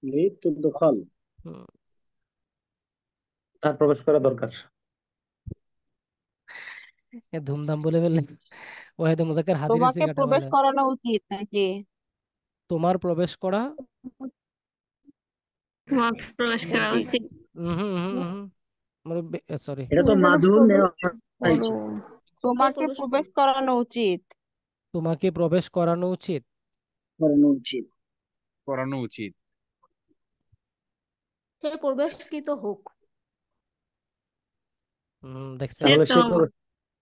লিতুদখল,
হুম,
তার প্রবেশ করা দরকার।
এ ধুমধাম বলে ফেললেন। ওয়াহিদে মুজাক্কার হাজিরের
তোমাকে
সিগাটা
প্রবেশ
বলে।
করানো উচিত নাকি?
তোমার প্রবেশ করা,
আমার প্রবেশ করা
উচিত।
উচিত।
সরি,
এটা তো
তুমি যেন
মাজহুল
প্রবেশ
নেওয়া
করো।
হয়েছে।
তোমাকে প্রবেশ করানো উচিত।
তোমাকে প্রবেশ করানো উচিত।
করানো উচিত।
করানো উচিত।
সে প্রবেশকৃত হোক।
দেখছেন,
সে
তাহলে
তো
সে প্রবেশ,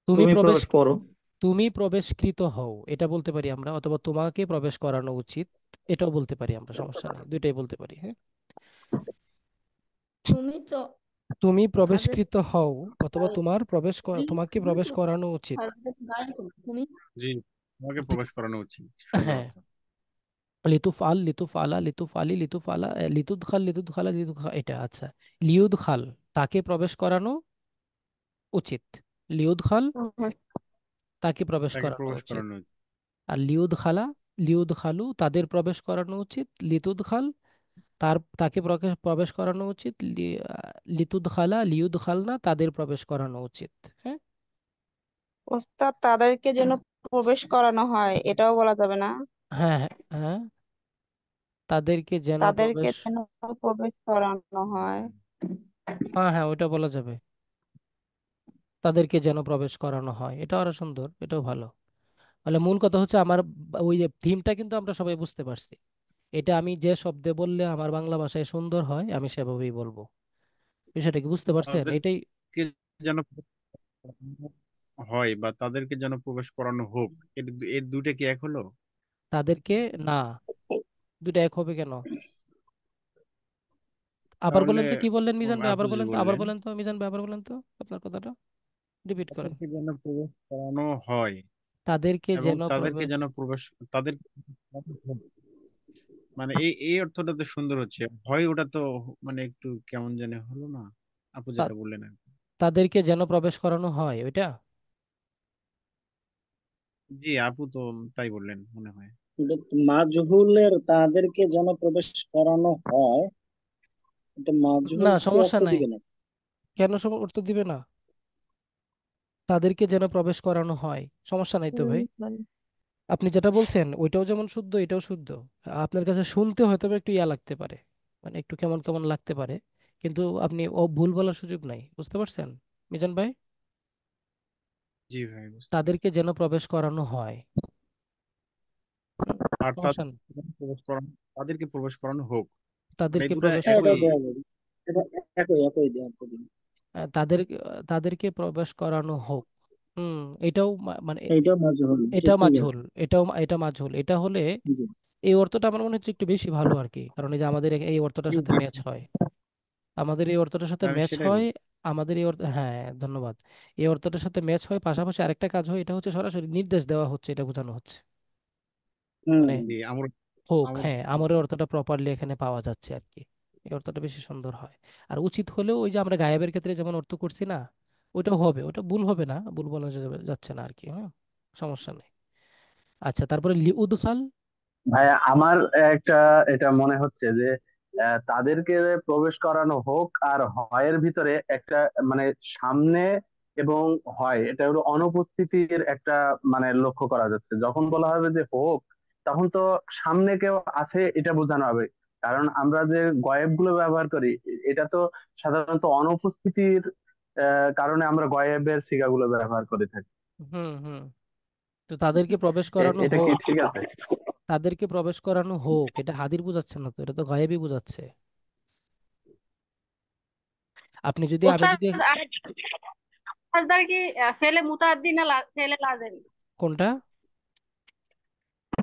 তুমি
তুমি
প্রবেশ,
প্রবেশ করো।
তুমি প্রবেশকৃত হও এটা বলতে পারি আমরা, অথবা তোমাকে প্রবেশ করানো উচিত এটাও বলতে পারি আমরা, সমস্যা নেই, দুইটাই বলতে পারি। হ্যাঁ,
তুমি তো
তুমি
হাজের
প্রবেশকৃত হও অথবা
গায়ে
তোমার তোমাকে
তুমি
প্রবেশ
তো
করানো উচিত।
হাজের গায়ে হো। তুমি
জি, তোমাকে
ঠিক,
প্রবেশ করানো উচিত, সুন্দর
হ্যাঁ।
অর্থ।
লিতুফ আল, লিতুফ আলা, লিতুফ আলি, লিতুফ আলা, লিতুদ খাল, লিতুদ খালা, লিতুদ এটা। আচ্ছা, লিউদ খাল, তাকে প্রবেশ করানো উচিত। লিউদ খাল, তাকে প্রবেশ
তাকে
করানো
প্রবেশ
উচিত।
করানো উচিত।
আর লিউদ খালা, লিউদ খালু, তাদের প্রবেশ করানো উচিত। লিতুদ খাল, তাকে প্রবেশ করানো উচিত। লিতুদ খালা, লিউদ খালনা, তাদের প্রবেশ করানো উচিত। হ্যাঁ,
ওস্তাদ, তাদেরকে যেন প্রবেশ করানো হয় এটাও বলা যাবে না?
হ্যাঁ, হ্যাঁ, হ্যাঁ, তাদেরকে যেন
তাদেরকে
প্রবেশ,
যেন প্রবেশ করানো হয়।
হ্যাঁ হ্যাঁ ওইটা বলা যাবে। তাদেরকে যেন প্রবেশ করানো হয়, এটা আরো সুন্দর, এটাও ভালো। তাহলে মূল কথা হচ্ছে আমার ওই যে থিমটা কিন্তু আমরা সবাই বুঝতে পারছি। এটা আমি যে শব্দে বললে আমার বাংলা ভাষায় সুন্দর হয় আমি সেভাবেই বলবো। বিষয়টা কি বুঝতে পারছেন? এটাই।
তাদেরকে যেন করানো হয় বা তাদেরকে যেন প্রবেশ করানো হোক, এর দুইটা কি এক হলো?
তাদেরকে, না, দুইটা এক হবে কেন? আবার
তাহলে
বলেন তো, কি বললেন মিজান ভাই?
আপনি
আবার
যে
বলেন তো, আবার
বললেন
বলেন তো মিজান ভাই, আবার বলেন তো আপনার কথাটা রিপিট করেন।
তাদেরকে যেন প্রবেশ করানো হয়
তাদেরকে
এবং
যেন
তাদেরকে
প্রবেশ,
যেন প্রবেশ তাদের মানে এই অর্থটা তো সুন্দর হচ্ছে, হয় ওটা তো মানে একটু কেমন জানি হলো না, আপু
তা-
যেটা বললেন আর কি।
তাদেরকে যেন প্রবেশ করানো হয় ওইটা।
জি আপু তো তাই বললেন মনে হয়।
কিন্তু মাজহুলের তাদেরকে যেন প্রবেশ করানো হয়, এটা
না
মাজহুল কি
সমস্যা
অর্থ
নাই,
দিবে না?
কেন উত্তর দিবে না? তাদেরকে যেন প্রবেশ করানো হয়, সমস্যা নাই তো ভাই।
বলো।
আপনি যেটা বলছেন ওইটাও যেমন শুদ্ধ এটাও শুদ্ধ। আপনার কাছে শুনতে হয়তো বা একটু ইয়া লাগতে পারে, মানে একটু কেমন কেমন লাগতে পারে, কিন্তু আপনি ও ভুল বলার সুযোগ নাই, বুঝতে পারছেন মিজান ভাই?
জি ভাই বুঝতে পারছি।
তাদেরকে যেন প্রবেশ করানো হয়। হুম,
আর
সমস্যা নেই।
তাদেরকে প্রবেশ করানো হোক, মানে এই
তাদেরকে
দুটা
প্রবেশ
হ্যাঁ,
একই।
এটাও দেওয়া যাবে। এটা একই একই দেওয়া যাবে।
তাদের তাদেরকে প্রবেশ করানো হোক। হুম, এটাও মানে
এইটাও মাজহুল,
এটা
ঠিক আছে।
মাঝহুল, এটা মাঝহুল, এটা হলে
জি
এই অর্থটা আমার মনে হচ্ছে একটু বেশি ভালো আর কি, কারণ এই যে আমাদের এই অর্থটার
জি
সাথে
জি।
ম্যাচ হয়, আমাদের এই অর্থটার সাথে
আমি
ম্যাচ
সেটাই
হয়।
বলছি।
আমাদের এই অর্থ, হ্যাঁ ধন্যবাদ। এই অর্থটার সাথে ম্যাচ হয়, পাশাপাশি আরেকটা কাজ হয়, এটা হচ্ছে সরাসরি নির্দেশ দেওয়া হচ্ছে, এটা বোঝানো হচ্ছে।
হুম
মানে
হুম।
জি আমার
হোক,
আমার
হ্যাঁ আমরের অর্থটা প্রপারলি এখানে পাওয়া যাচ্ছে আর কি। এই অর্থটা বেশি সুন্দর হয়। আর উচিত হলেও ওই যে আমরা গায়েবের ক্ষেত্রে যেমন অর্থ করছি না, ওইটাও হবে, ওটা ভুল হবে না, ভুল বলা যাচ্ছে না আর কি। হ্যাঁ, সমস্যা নেই। আচ্ছা, তারপরে লিউদখাল।
ভাইয়া আমার একটা এটা মনে হচ্ছে যে তাদেরকে প্রবেশ করানো হোক আর হয়ের ভিতরে একটা মানে সামনে এবং হয় এটা হলো অনুপস্থিতির একটা মানে লক্ষ্য করা যাচ্ছে। যখন বলা হবে যে হোক, তখন তো সামনে কেউ আছে এটা বোঝানো হবে। কারণ আমরা যে গয়েব গুলো ব্যবহার করি, এটা তো সাধারণত অনুপস্থিতির কারণে আমরা গয়েবের সিগাগুলো ব্যবহার করে থাকি।
হুম হুম। তো তাদেরকে প্রবেশ করানো
এটা কি
হোক,
ঠিক আছে?
তাদেরকে প্রবেশ করানো হোক, এটা হাদির বোঝাচ্ছে না তো, এটা তো গায়েবী বোঝাচ্ছে। আপনি যদি, আমি
ওস্তাদ
যদি,
মাসদার কি ফেলে মুতাদ্দি না ফেলে লাজেম?
কোনটা?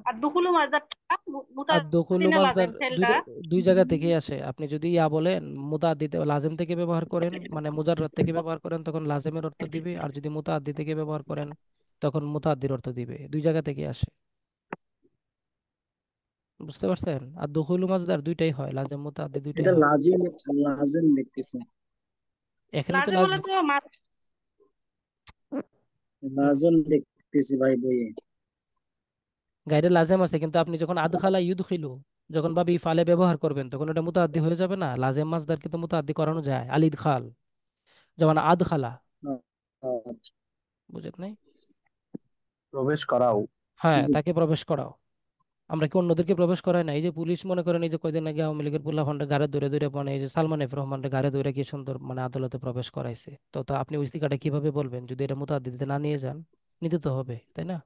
আর দুকুলু মাসদার
আর
মুতাদ্দি
দখুলু
না
মাজদার
লাজেম ফেলটা?
দুইটা, দুই জায়গা থেকে আসে। আপনি যদি ইয়া বলেন মুতাআদ্দি লাজেম থেকে ব্যবহার করেন, মানে মুজাররদ থেকে ব্যবহার করেন, তখন লাজেমের অর্থ দিবে। আর যদি মুতাআদ্দি থেকে ব্যবহার করেন তখন মুতাআদ্দির অর্থ দিবে। দুই জায়গা থেকে আসে, বুঝতে পারছেন? আর দখুলু মাজদার দুইটাই হয়, লাজেম মুতাআদ্দি দুইটাই
এটা
হয়।
লাজিম, লাজিম দেখতেছে।
এখানে তো
লাজেম হলে তো
হুম,
লাজিম দেখতেছি ভাই বইয়ে।
গাইডে লাজেম আছে, কিন্তু আপনি যখন আদখালা ইউদখিলু, যখন ভাবি ইফালে ব্যবহার করবেন তখন ওটা মুতাআদ্দি হয়ে যাবে না। লাজেম মাজদারকে তো মুতাআদ্দি করানো যায়, আলিদ খাল, যেমন আদখালা।
আচ্ছা,
বুঝেন নাই?
প্রবেশ করাও।
হ্যাঁ,
জি।
তাকে প্রবেশ করাও। আমরা কি অন্যদেরকে প্রবেশ করাই না? এই যে পুলিশ মনে করেন, এই যে কয়দিন আগে আওয়ামী লীগের পোলা ফান্ডে গাড়ে ধরে ধরে, মানে এই যে সালমান এফ রহমানকে গাড়ে ধরে কি সুন্দর মানে আদালতে প্রবেশ করাইছে, তো তা আপনি ওই স্টিকারটা কিভাবে বলবেন যদি এটা মুতাদ্দিতে না নিয়ে যান? নিতে তো হবে, তাই না?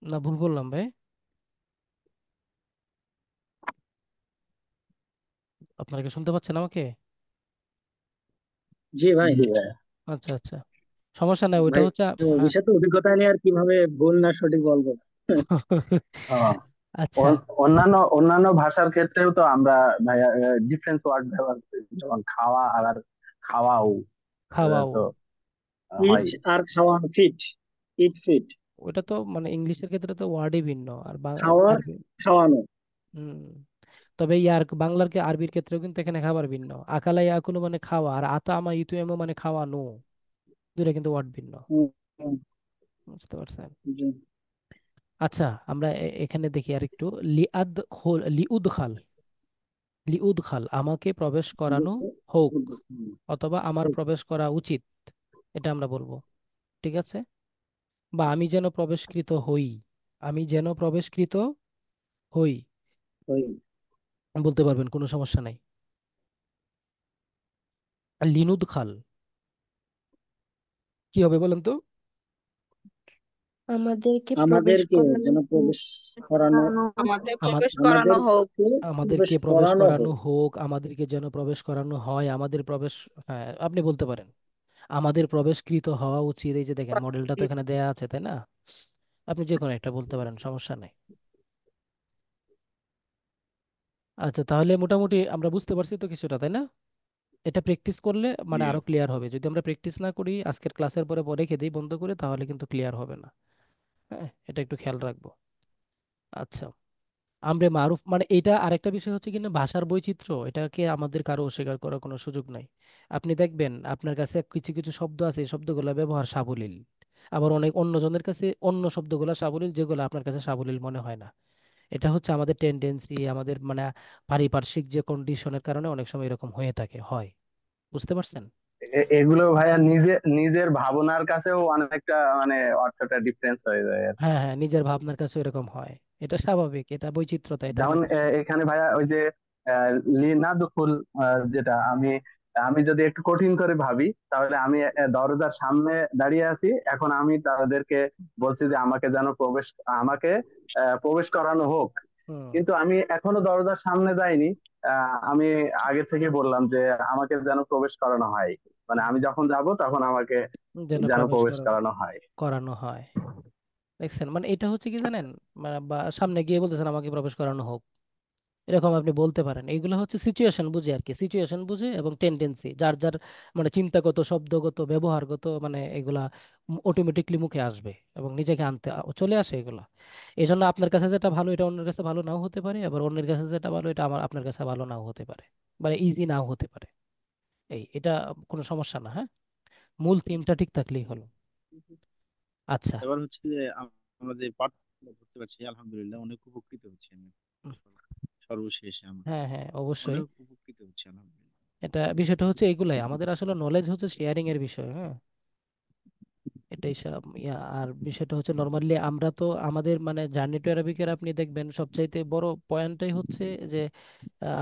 না ভুল বললাম ভাই? আপনারা কি শুনতে পাচ্ছেন আমাকে?
জি ভাই।
জি ভাইয়া।
আচ্ছা আচ্ছা, সমস্যা নাই, ওইটা
ভাই
হচ্ছে হ্যাঁ।
ভবিষ্যতে অভিজ্ঞতা নিয়ে আর কিভাবে ভুল না সঠিক বলবো।
হ্যাঁ,
আচ্ছা,
অন্যান্য অন্যান্য ভাষার ক্ষেত্রেও তো আমরা ভাইয়া ডিফারেন্স ওয়ার্ড ব্যবহার করি, যেমন খাওয়া আর খাওয়াও।
খাওয়াও,
তো
ইট
হয়।
আর খাওয়ানো, ফিট, ইট ফিট।
ওটা তো মানে ইংলিশের ক্ষেত্রে তো ওয়ার্ডই ভিন্ন আর
খাওয়া,
আরবি।
খাওয়ানো।
হুম, তবে ইয়ার বাংলার আরবির ক্ষেত্রেও কিন্তু এখানে খাবার ভিন্ন। আকালা ইয়াকুলু মানে খাওয়া, আর আতামা ইতুএমু মানে খাওয়ানো, দুইটা কিন্তু ওয়ার্ড ভিন্ন,
হুম, হুম,
বুঝতে পারছেন?
জি।
আচ্ছা, আমরা এখানে দেখি আর একটু। লিআদ লিউদখাল, লিউদখাল আমাকে প্রবেশ করানো হোক, অথবা আমার প্রবেশ করা উচিত, এটা আমরা বলবো, ঠিক আছে? বা আমি যেন প্রবেশকৃত হই, আমি যেন প্রবেশকৃত হই,
ওই
বলতে পারবেন, কোনো সমস্যা নাই। আর লিনুদ খাল কি হবে বলেন তো?
আমাদেরকে প্রবেশ
আমাদেরকে
করানো
যেন
হোক।
প্রবেশ করানো,
আমাদের
আমা-
প্রবেশ করানো হোক।
আমাদেরকে প্রবেশ
আমাদেরকে প্রবেশ
করানো
করানো
হোক।
হোক, আমাদেরকে যেন প্রবেশ করানো হয়, আমাদের প্রবেশ, হ্যাঁ আপনি বলতে পারেন আমাদের প্রবেশকৃত হওয়া উচিত। এই যে দেখেন মডেলটা তো এখানে দেয়া আছে, তাই না? আপনি যে কোনো একটা বলতে পারেন, সমস্যা নেই। আচ্ছা, তাহলে মোটামুটি আমরা বুঝতে পারছি তো কিছুটা, তাই না? এটা প্র্যাকটিস করলে মানে আরো ক্লিয়ার হবে। যদি আমরা প্র্যাকটিস না করি, আজকের ক্লাসের পরে রেখে দিই বন্ধ করে, তাহলে কিন্তু ক্লিয়ার হবে না। হ্যাঁ, এটা একটু খেয়াল রাখবো। আচ্ছা, আমরে মারুফ মানে এটা আরেকটা বিষয় হচ্ছে কিনা ভাষার বৈচিত্র্য, এটাকে আমাদের কারো অস্বীকার করার কোনো সুযোগ নাই। আপনি দেখবেন আপনার কাছে কিছু কিছু শব্দ আছে, এই শব্দগুলো ব্যবহার সাবলীল, আবার অনেক অন্যজনের কাছে অন্য শব্দগুলো সাবলীল যেগুলো আপনার কাছে সাবলীল মনে হয় না। এটা হচ্ছে আমাদের টেন্ডেন্সি, আমাদের মানে পারিপার্শ্বিক যে কন্ডিশনের কারণে অনেক সময় এরকম হয়ে থাকে হয়। বুঝতে পারছেন?
এগুলো ভাইয়া নিজের নিজের ভাবনার কাছেও অনেকটা মানে অর্থটা ডিফারেন্স হয়ে যায় আর কি।
হ্যাঁ হ্যাঁ, নিজের ভাবনার কাছে এরকম হয়। এটা স্বাভাবিক, এটা বৈচিত্র্যতা, এটার
যেমন
মধ্যে।
এখানে ভাইয়া ওই যে লিনাদুকুল, যেটা আমি আমি যদি একটু কঠিন করে ভাবি, তাহলে আমি দরজার সামনে দাঁড়িয়ে আছি, এখন আমি তাদেরকে বলছি যে আমাকে প্রবেশ করানো হোক,
হুম।
কিন্তু আমি এখনো দরজার সামনে যাইনি। আমি আগে থেকে বললাম যে আমাকে যেন প্রবেশ করানো হয়, মানে আমি যখন যাব তখন আমাকে
যেন
যেন
প্রবেশ
প্রবেশ করানো হয়।
করানো হয়। দেখছেন, মানে এটা হচ্ছে কি জানেন, মানে বা সামনে গিয়ে বলতেছেন আমাকে প্রবেশ করানো হোক, এরকম আপনি বলতে পারেন। এইগুলো হচ্ছে সিচুয়েশন বুঝে আর কি, সিচুয়েশন বুঝে এবং টেন্ডেন্সি যার যার মানে চিন্তাগত শব্দগত ব্যবহারগত মানে এগুলা অটোমেটিকলি মুখে আসবে এবং নিজেকে আনতে চলে আসে এগুলা। এই জন্য আপনার কাছে যেটা ভালো এটা অন্যের কাছে ভালো নাও হতে পারে, আবার অন্যের কাছে যেটা ভালো এটা আপনার কাছে ভালো নাও হতে পারে, মানে ইজি নাও হতে পারে। এটা কোনো সমস্যা না, হ্যাঁ, মূল থিমটা ঠিক থাকলেই হলো। আচ্ছা।
এবার হচ্ছে যে আমরা যে পাঠগুলো বুঝতে পারছি, আলহামদুলিল্লাহ অনেক উপকৃত হচ্ছি আমি।
উম,
সর্বশেষে আমরা
হ্যাঁ হ্যাঁ, অবশ্যই।
অনেক উপকৃত হচ্ছি আলহামদুলিল্লাহ।
এটা বিষয়টা হচ্ছে এগুলাই আমাদের আসলে নলেজ হচ্ছে শেয়ারিং এর বিষয়, হ্যাঁ। এটাই সব আর বিষয়টা হচ্ছে নর্মালি আমরা তো আমাদের মানে জার্নি টু অ্যারাবিকের আপনি দেখবেন সবচাইতে বড় পয়েন্টটাই হচ্ছে যে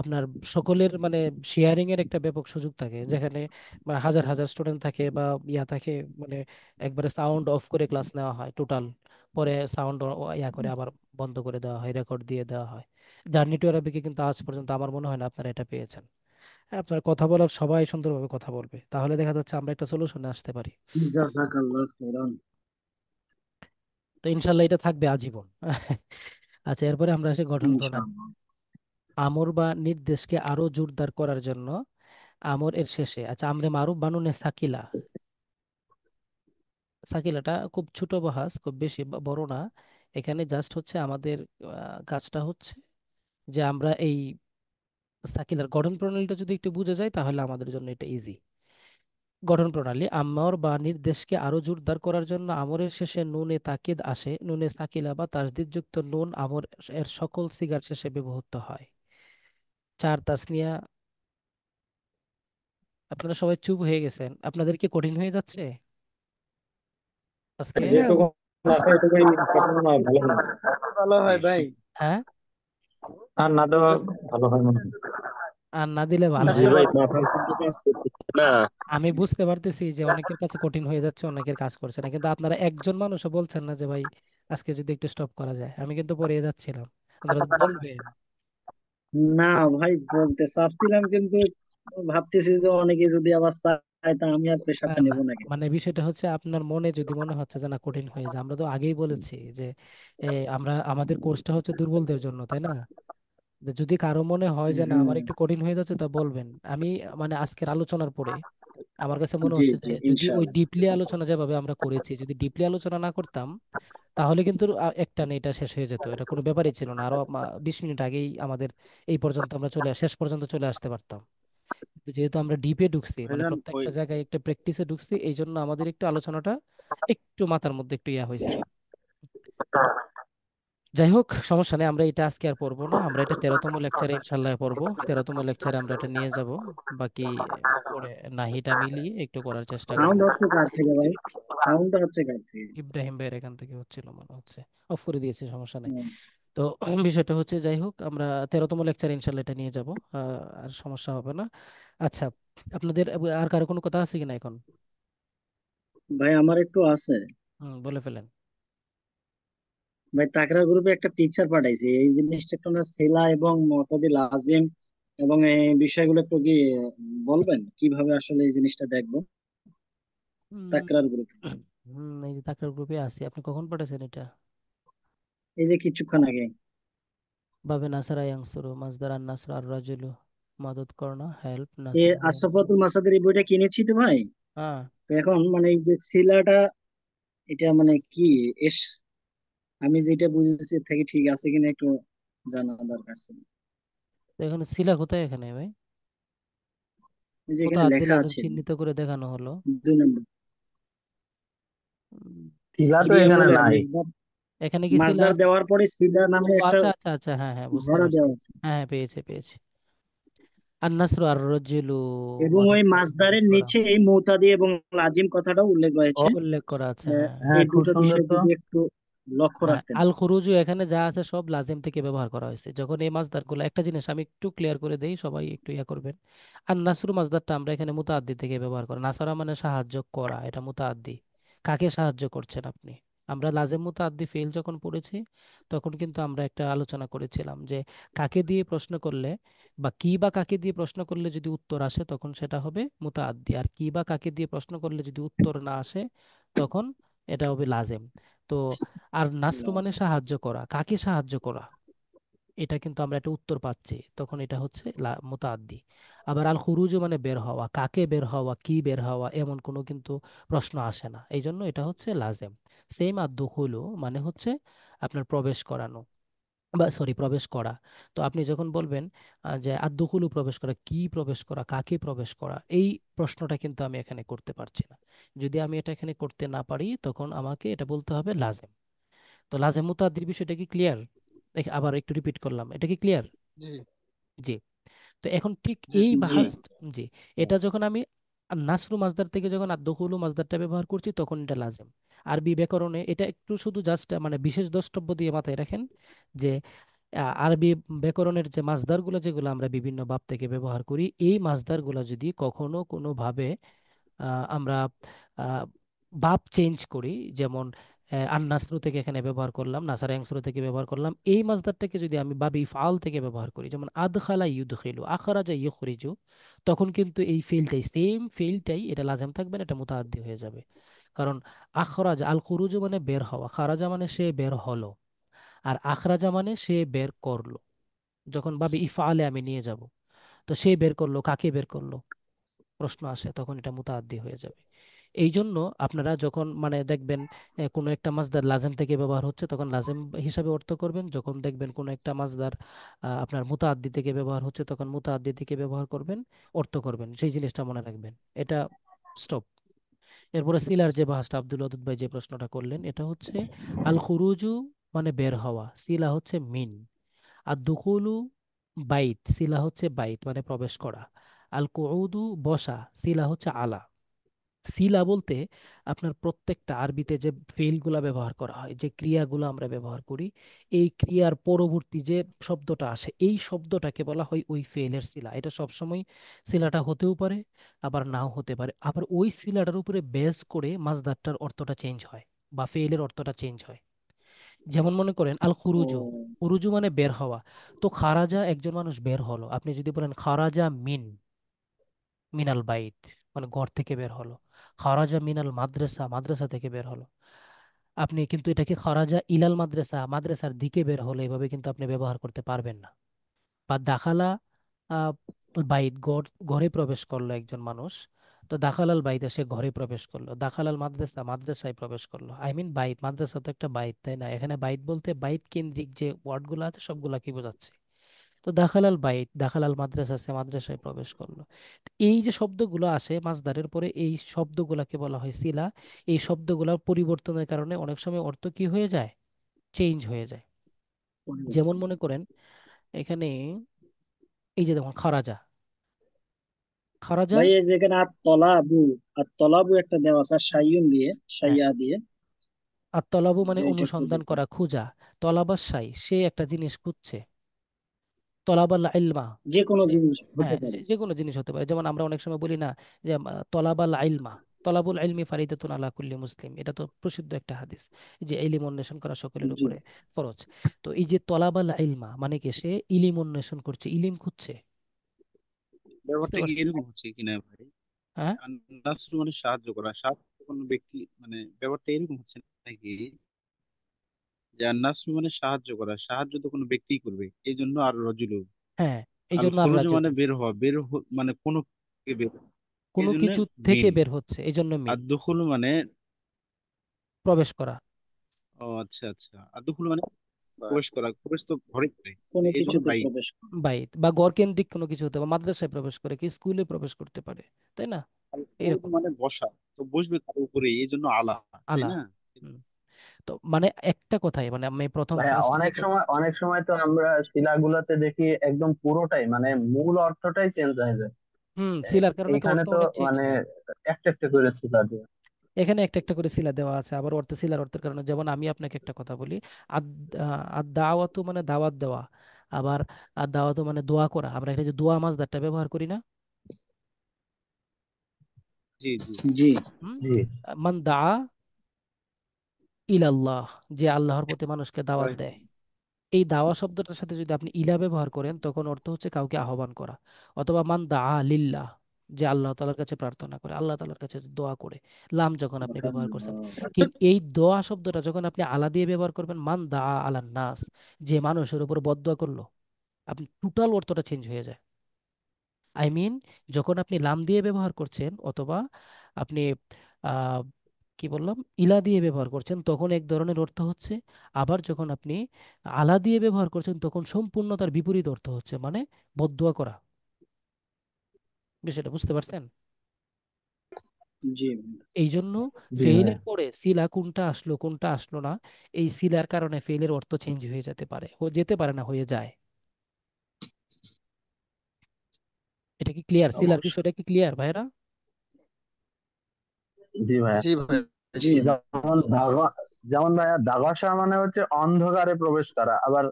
আপনার সকলের মানে শেয়ারিং এর একটা ব্যাপক সুযোগ থাকে, যেখানে মানে হাজার হাজার স্টুডেন্ট থাকে বা থাকে, মানে একবারে সাউন্ড অফ করে ক্লাস নেওয়া হয় টোটাল, পরে সাউন্ড করে আবার বন্ধ করে দেওয়া হয়, রেকর্ড দিয়ে দেওয়া হয়। জার্নি টু অ্যারাবিকে কিন্তু আজ পর্যন্ত আমার মনে হয় না আপনারা এটা পেয়েছেন। হ্যাঁ, আপনার কথা বলার সবাই সুন্দরভাবে কথা বলবে, তাহলে দেখা যাচ্ছে আমরা একটা সলিউশনে আসতে পারি।
জাযাকাল্লাহ খাইরান।
তো ইনশাল্লাহ এটা থাকবে আজীবন। আচ্ছা, এরপরে আমরা আসি গঠন প্রণালী।
ইনশাআল্লাহ।
আমর বা নির্দেশকে আরো জোরদার করার জন্য আমর এর শেষে, আচ্ছা, আমরে মারুফ বানুনে সাকিলা। সাকিলাটা খুব ছোট বাহাস, খুব বেশি বড় না। এখানে জাস্ট হচ্ছে আমাদের কাজটা হচ্ছে যে আমরা এই সাকিলার গঠন প্রণালীটা যদি একটু বুঝে যাই তাহলে আমাদের জন্য এটা ইজি। গঠন প্রণালী: আমর বা নির্দেশকে আরো জোরদার করার জন্য আমরের শেষে নুনে তাকিদ আসে, নুনে সাকিলা বা তাসদিদ যুক্ত নুন আমর এর সকল সিগার শেষে ব্যবহৃত হয়। চার তাসনিয়া। আপনারা সবাই চুপ হয়ে গেছেন, আপনাদের কি কঠিন হয়ে যাচ্ছে আজকে?
না,
যেটুকু আছে এটুকুই পাঠানো ভালো হয়।
ভালো হয় ভাই।
হ্যাঁ,
আর না দেওয়া ভালো হয় মনে হয়।
আর না দিলে ভালো
জি
হয় না।
ভাই, মাথায় কিন্তু কাজ করতেছে না।
আমি বুঝতে পারতেছি যে অনেকের কাছে কঠিন হয়ে যাচ্ছে, অনেকের কাজ করছে না, কিন্তু আপনারা একজন মানুষও বলছেন না যে ভাই আজকে যদি একটু স্টপ করা যায়। আমি কিন্তু পড়িয়ে যাচ্ছিলাম, আপনারা তো বলবেন।
না ভাই, বলতে চাচ্ছিলাম কিন্তু ভাবতেছি যে অনেকে যদি আবার চায় তা আমি আর
না
প্রেশারটা
না,
নেবো নাকি।
মানে বিষয়টা হচ্ছে আপনার মনে যদি মনে হচ্ছে যে না কঠিন হয়ে যায়, আমরা তো আগেই বলেছি যে আমরা আমাদের কোর্সটা হচ্ছে দুর্বলদের জন্য, তাই না? যে যদি কারো মনে হয় যে না
হুম।
আমার একটু কঠিন হয়ে যাচ্ছে তা বলবেন। আমি মানে আজকের আলোচনার পরে আমার কাছে মনে
জি
হচ্ছে
জি,
যে যদি ওই
ইনশাআল্লাহ।
ডিপলি আলোচনা যেভাবে আমরা করেছি, যদি ডিপলি আলোচনা না করতাম তাহলে কিন্তু একটানে এটা শেষ হয়ে যেত, এটা কোনো ব্যাপারই ছিল না, আরো 20 মিনিট আগেই আমাদের এই পর্যন্ত আমরা শেষ পর্যন্ত চলে আসতে পারতাম। কিন্তু যেহেতু আমরা ডিপে ঢুকছি, মানে
ভাইজান ওই
প্রত্যেকটা জায়গায় একটা প্র্যাকটিসে ঢুকছি, এই জন্য আমাদের একটু আলোচনাটা একটু মাথার মধ্যে একটু হয়েছে। যাই হোক, সমস্যা নেই, আমরা এটা আজকে আর পড়বো না, আমরা এটা 13তম লেকচারে ইনশাল্লাহ পড়বো। 13তম লেকচারে আমরা এটা নিয়ে যাব। বাকি পরে নাহিটা মিলিয়ে একটু করার চেষ্টা করব।
সাউন্ড হচ্ছে কার থেকে ভাই? সাউন্ডটা হচ্ছে কার থেকে?
ইব্রাহিম ভাইয়ের এখান থেকে হচ্ছিল মনে হচ্ছে, অফ করে দিয়েছে, সমস্যা নেই।
হুম।
তো বিষয়টা হচ্ছে, যাই হোক, আমরা 13তম লেকচারে ইনশাল্লাহ এটা নিয়ে যাব, আর সমস্যা হবে না। আচ্ছা, আপনাদের আর কারো কোনো কথা আছে কিনা এখন?
ভাই আমার একটু আছে।
বলে ফেলেন।
ভাই তাকরা গ্রুপে একটা পিকচার পাঠাইছি, এই জিনিসটা একটু না সেলা এবং মুতাদি লাজিম এবং এই বিষয়গুলো একটু কি বলবেন কিভাবে আসলে এই জিনিসটা দেখবো
হুম,
তাকরার গ্রুপে?
এই যে তাকরার গ্রুপে আছি, আপনি কখন পাঠাছেন এটা?
এই যে কিছুক্ষণ আগে।
বাবে নাসারা ইয়াংসুরু মাজদার আন নাসর আর রাজুলু, মাদত করনা, হেল্প
এ
নাসর।
আশরাফুল মাসাদের এই বইটা কিনেছি তো ভাই।
হ্যাঁ,
তো এখন মানে এই যে সিলাটা, এটা মানে কি এস আমি যেটা বুঝেছি এর থেকে ঠিক আছে কিনা একটু জানা দরকার ছিল।
তো এখানে সিলা কোথায় এখানে ভাই?
এই যে এখানে
মুতাআদ্দি
লেখা
লাজিম
আছে
চিহ্নিত করে দেখানো হলো।
2 নম্বর।
উম,
শিলা তো
ইডিএম
এখানে
হলে
নাই।
এখানে কি সিলা
মাসদার
আছে?
দেওয়ার পরে সিলা
ও
নামে একটা
আচ্ছা আচ্ছা আচ্ছা, হ্যাঁ হ্যাঁ, বুঝতে
ঘোড়া
পারছি।
দেওয়া আছে,
হ্যাঁ হ্যাঁ, পেয়েছি পেয়েছি। আর নাসরু আর রজ্জুলু
এবং
মানে
ওই
প্রবেশ
মাসদারের
করা
নিচে এই মুতাদি এবং লাজিম কথাটাও উল্লেখ রয়েছে।
উল্লেখ করা আছে,
আহ,
হ্যাঁ।
হ্যাঁ,
এই
খুব
দুটো
সুন্দর
বিষয়
তো।
যদি একটু লক্ষ্য
হ্যাঁ,
রাখতেন।
আল খুরুজু এখানে যা আছে সব লাজিম থেকে ব্যবহার করা হয়েছে। যখন এই মাসদারগুলো, একটা জিনিস আমি একটু ক্লিয়ার করে দেই, সবাই একটু ইয়া করবেন। আর নাসরু মাসদারটা আমরা এখানে মুতাআদ্দি থেকে ব্যবহার করি। নাসারা মানে সাহায্য করা, এটা মুতাআদ্দি। কাকে সাহায্য করছেন আপনি? আমরা লাজিম মুতাআদ্দি ফেল যখন পড়েছি, তখন কিন্তু আমরা একটা আলোচনা করেছিলাম যে কাকে দিয়ে প্রশ্ন করলে বা কি বা কাকে দিয়ে প্রশ্ন করলে যদি উত্তর আসে তখন সেটা হবে মুতাআদ্দি, আর কি বা কাকে দিয়ে প্রশ্ন করলে যদি উত্তর না আসে তখন এটা হবে লাজেম। তো আর নাসরু মানে সাহায্য করা, কাকে সাহায্য করা, এটা কিন্তু আমরা একটা উত্তর পাচ্ছি, তখন এটা হচ্ছে মুতাআদ্দি। আবার আল খুরুজু মানে বের হওয়া, কাকে বের হওয়া, কি বের হওয়া, এমন কোনো কিন্তু প্রশ্ন আসে না, এই জন্য এটা হচ্ছে লাজেম। সেম আর দুখুলু মানে হচ্ছে আপনার প্রবেশ করানো, বা সরি, প্রবেশ করা। তো আপনি যখন বলবেন যে আদ্দুকুলু প্রবেশ করা, কি প্রবেশ করা, কাকে প্রবেশ করা, এই প্রশ্নটা কিন্তু আমি এখানে করতে পারছি না। যদি আমি এটা এখানে করতে না পারি তখন আমাকে এটা বলতে হবে লাজেম। তো লাজেম মুতাআদ্দির বিষয়টা কি ক্লিয়ার? আবার একটু রিপিট করলাম, এটা কি ক্লিয়ার?
জি।
জি। তো এখন ঠিক
হ্যাঁ,
এই
জি।
বাহাস, জি, এটা যখন আমি নাসরু মাজদার থেকে যখন আদ্দুকুলু মাজদারটা ব্যবহার করছি তখন এটা লাজেম। আরবি ব্যাকরণে এটা একটু শুধু জাস্ট মানে বিশেষ দ্রষ্টব্য দিয়ে মাথায় রাখেন যে আরবি ব্যাকরণের যে মাসদারগুলো যেগুলো আমরা বিভিন্ন বাব থেকে ব্যবহার করি, এই মাসদারগুলো যদি কখনো কোনোভাবে আমরা আহ, বাব চেঞ্জ করি, যেমন আন নাসরু থেকে এখানে ব্যবহার করলাম, নাসার ইয়াংসুরু থেকে ব্যবহার করলাম, এই মাসদারটাকে যদি আমি বাবে ইফআল থেকে ব্যবহার করি, যেমন আদখালা ইউদখিলু, আখরাজা ইউখরিজু, তখন কিন্তু এই ফিলটাই, সেম ফিলটাই, এটা লাজাম থাকবে না, এটা মুতাআদ্দি হয়ে যাবে। কারণ আখরাজ, আল খুরুজু মানে বের হওয়া, খারাজা মানে সে বের হলো, আর আখরাজা মানে সে বের করলো। যখন ভাবি ইফআলে আমি নিয়ে যাব, তো সে বের করলো, কাকে বের করলো প্রশ্ন আসে, তখন এটা মুতাআদ্দি হয়ে যাবে। এই জন্য আপনারা যখন মানে দেখবেন কোনো একটা মাসদার লাজেম থেকে ব্যবহার হচ্ছে, তখন লাজেম হিসাবে অর্থ করবেন। যখন দেখবেন কোনো একটা মাসদার আপনার মুতাআদ্দি থেকে ব্যবহার হচ্ছে, তখন মুতাআদ্দি থেকে ব্যবহার করবেন, অর্থ করবেন, সেই জিনিসটা মনে রাখবেন। এটা স্টপ। এরপরে সিলার যে বাহাসটা আব্দুল ওয়াদুদ ভাই যে প্রশ্নটা করলেন, এটা হচ্ছে আল খুরুজু মানে বের হওয়া, সিলা হচ্ছে মিন। আর দুখুলু বাইত, সিলা হচ্ছে বাইত মানে প্রবেশ করা। আল কুউদু বসা, সিলা হচ্ছে আলা। সিলা বলতে আপনার প্রত্যেকটা আরবিতে যে ফেলগুলা ব্যবহার করা হয়, যে ক্রিয়াগুলো আমরা ব্যবহার করি, এই ক্রিয়ার পরবর্তী যে শব্দটা আসে, এই শব্দটাকে বলা হয় ওই ফেলের সিলা। এটা সবসময় সিলাটা হতেও পারে, আবার নাও হতে পারে। আবার ওই সিলাটার উপরে বেস করে মাসদারটার অর্থটা চেঞ্জ হয় বা ফেলের অর্থটা চেঞ্জ হয়। যেমন মনে করেন আল
ও
খুরুজু, খুরুজু মানে বের হওয়া। তো খারাজা, একজন মানুষ বের হলো, আপনি যদি বলেন খারাজা মিনাল বাইত মানে ঘর থেকে বের হলো, খারাজা মিনাল মাদ্রাসা মাদ্রাসা থেকে বের হলো, আপনি কিন্তু এটাকে খারাজা ইলাল মাদ্রাসা মাদ্রাসার দিকে বের হলো এভাবে কিন্তু আপনি ব্যবহার করতে পারবেন না। বা দাখালা আহ, বাইত, ঘরে প্রবেশ করলো একজন মানুষ, তো দাখালাল বাইতে সে ঘরে প্রবেশ করলো, দাখালাল মাদ্রাসা মাদ্রাসায় প্রবেশ করলো। আই মিন বাইত, মাদ্রাসা তো একটা বাইত, তাই না? এখানে বাইত বলতে বাইত কেন্দ্রিক যে ওয়ার্ডগুলো আছে সবগুলা কি বোঝাচ্ছে? তো দাখালাল বাইত, দাখালাল মাদ্রাসা, সে মাদ্রাসায় প্রবেশ করলো। এই যে শব্দগুলো আসে মাসদারের পরে, এই শব্দগুলাকে বলা হয় সিলা। এই শব্দগুলোর পরিবর্তনের কারণে অনেক সময় অর্থ কি হয়ে যায়? চেঞ্জ হয়ে যায়। যেমন মনে করেন এখানে এই যে দেখুন খারাজা, খারাজা,
ভাই, এই যেখানে আর তলাবু একটা দেওয়া আছে, আর সাইয়ুন দিয়ে,
হ্যাঁ,
সাইয়া দিয়ে,
আর তলাবু মানে
যে এটা একটু
অনুসন্ধান
দেখুন।
করা, খোঁজা। তলাবাস সাই, সে একটা জিনিস খুঁজছে। তলাবাল ইলমা,
যে কোনো
সে,
জিনিস হতে
হ্যাঁ,
পারে।
যে কোনো জিনিস হতে পারে। যেমন আমরা অনেক সময় বলি না যে তলাবাল ইলমা, তলাবুল ইলমি ফারিদাতুন আলা কুল্লি মুসলিম, এটা তো প্রসিদ্ধ একটা হাদিস যে ইলম অন্বেষণ করা সকলের
জি।
উপরে ফরজ। তো এই যে তলাবাল ইলমা মানে কি, সে ইলিম অন্বেষণ করছে, ইলিম খুঁজছে। বুঝতে
ব্যাপারটা কি
পারছেন?
এরকম হচ্ছে কিনা ভাই?
হ্যাঁ
আর নাসরু মানে সাহায্য করা, সাহায্য কোনো ব্যক্তি, মানে ব্যাপারটা এরকম হচ্ছে নাকি যে আর নাসরু মানে সাহায্য করা, সাহায্য তো কোনো ব্যক্তিই করবে, এই জন্য আর রজুলু।
হ্যাঁ, এই
আল
জন্য আর
খরুজ
রাজুল,
মানে বের হওয়া, মানে কোনো থেকে বের হওয়া, এই
কোনো
জন্য
কিছু থেকে
মিন।
বের হচ্ছে এই জন্য
আর
মিন,
দুখুল মানে
প্রবেশ করা।
ও আচ্ছা আচ্ছা, আর দুখুল মানে প্রবেশ করা, প্রবেশ তো ঘরে করে,
কোনো
এই জন্য
কিছুতে
বাইক।
প্রবেশ করে।
বাইত বা ঘর কেন্দ্রিক কোনো কিছু হতে পারে, মাদ্রাসায় প্রবেশ করে, কি স্কুলে প্রবেশ করতে পারে, তাই না?
আর উদ
এরকম
মানে বসা, তো বসবে তার উপরে, এই জন্য আলা, তাই
আলা।
না?
হুম। তো মানে একটা কথাই, মানে আমি প্রথম
ভাইয়া
ফার্স্ট যে
অনেক সময় তো আমরা শিলাগুলোতে দেখি একদম পুরোটাই মানে মূল অর্থটাই চেঞ্জ হয়ে যায়।
শিলার কারণে তো
এইখানে
অর্থ
তো
অনেক চেঞ্জ
মানে
হয়।
একটা একটা করে শিলা দিয়ে।
এখানে একটা একটা করে শিলা দেওয়া আছে, আবার অর্থ শিলার অর্থের কারণে, যেমন আমি আপনাকে একটা কথা বলি, আদ আদ দাওয়াতু মানে দাওয়াত দেওয়া, আবার আর দাওয়াতু মানে দোয়া করা। আমরা এটা যে দোয়া মাজদারটা ব্যবহার করি না?
জি জি
জি
হুম
জি
মান দা ইলাল্লাহ, যে আল্লাহর প্রতি মানুষকে দাওয়াত
right.
দেয়। এই দাওয়া শব্দটার সাথে যদি আপনি ইলা ব্যবহার করেন, তখন অর্থ হচ্ছে কাউকে আহ্বান করা। অথবা মান দা লিল্লাহ, যে আল্লাহ তাআলার কাছে প্রার্থনা করে, আল্লাহ তাআলার কাছে দোয়া করে, লাম যখন আপনি ব্যবহার করছেন।
সুবহানাল্লাহ।
কিন্তু এই দোয়া শব্দটা যখন আপনি আলা দিয়ে ব্যবহার করবেন, মান দা আলান নাস, যে মানুষের উপর বদদোয়া করলো, আপনি টোটাল অর্থটা চেঞ্জ হয়ে যায়। আই মিন, যখন আপনি লাম দিয়ে ব্যবহার করছেন, অথবা আপনি আহ কি বললাম, ইলা দিয়ে ব্যবহার করছেন, তখন এক ধরনের অর্থ হচ্ছে। আবার যখন আপনি আলা দিয়ে ব্যবহার করছেন, তখন সম্পূর্ণ তার বিপরীত অর্থ হচ্ছে, মানে বদদোয়া করা। বিষয়টা বুঝতে পারছেন?
জি
এই জন্য
জি ভাইয়া।
ফেইলের পরে সিলা কোনটা আসলো কোনটা আসলো না, এই সিলার কারণে ফেইলের অর্থ চেঞ্জ হয়ে যেতে পারে, যেতে পারে না, হয়ে যায়। এটা কি ক্লিয়ার? সিলার
অবশ্যই।
বিষয়টা কি ক্লিয়ার ভাইরা?
জি ভাইয়া।
জি ভাই,
জি
জি।
যেমন যেমন ভাইয়া দাগাসা মানে হচ্ছে অন্ধকারে প্রবেশ করা, আবার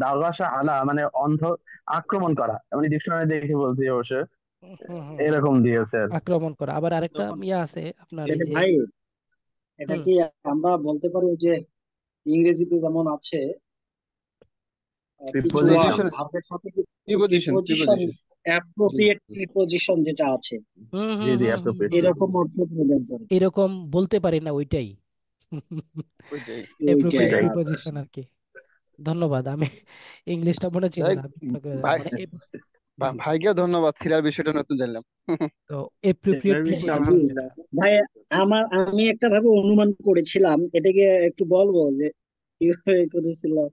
দাগাসা আলা মানে আক্রমণ করা। আমি ডিকশনারি দেখে বলছি অবশ্য,
হুম হুম হুম হুম।
এরকম দিয়েছে আর কি।
আক্রমণ করা। আবার আরেকটা
যখন
ইয়ে আছে আপনার, এই
এটা
যে
ভাই, এটা
হুম
কি আমরা বলতে পারি যে ইংরেজিতে যেমন আছে কিছু
প্রিপোজিশন।
প্রিপোজিশন,
ভার্বের সাথে কিছু
প্রিপোজিশন,
প্রিপোজিশন,
প্রিপোজিশন। জি
অ্যাপ্রোপ্রিয়েট
জি।
প্রিপোজিশন যেটা আছে,
হুম
জি
হুম
জি
হুম হুম হুম
এরকম অর্থ প্রদান করে।
এরকম বলতে পারি না, ওইটাই
ওইটাই।
অ্যাপ্রোপ্রিয়েট
ওইটাই,
এটাই।
আচ্ছা
প্রিপোজিশন আর কি। ধন্যবাদ। আমি ইংলিশটা মনে ছিল
যাই
না, আমি মনে করে
ভাই,
মানে জি।
ভাইকে ধন্যবাদ, সিলার বিষয়টা নতুন জানলাম।
তো অ্যাপ্রোপ্রিয়েট
জি
প্রিপোজিশন যেটা।
ভাই, আমি একটা ভাবে অনুমান করেছিলাম, এটাকে একটু বলবো যে কিভাবে করেছিলাম,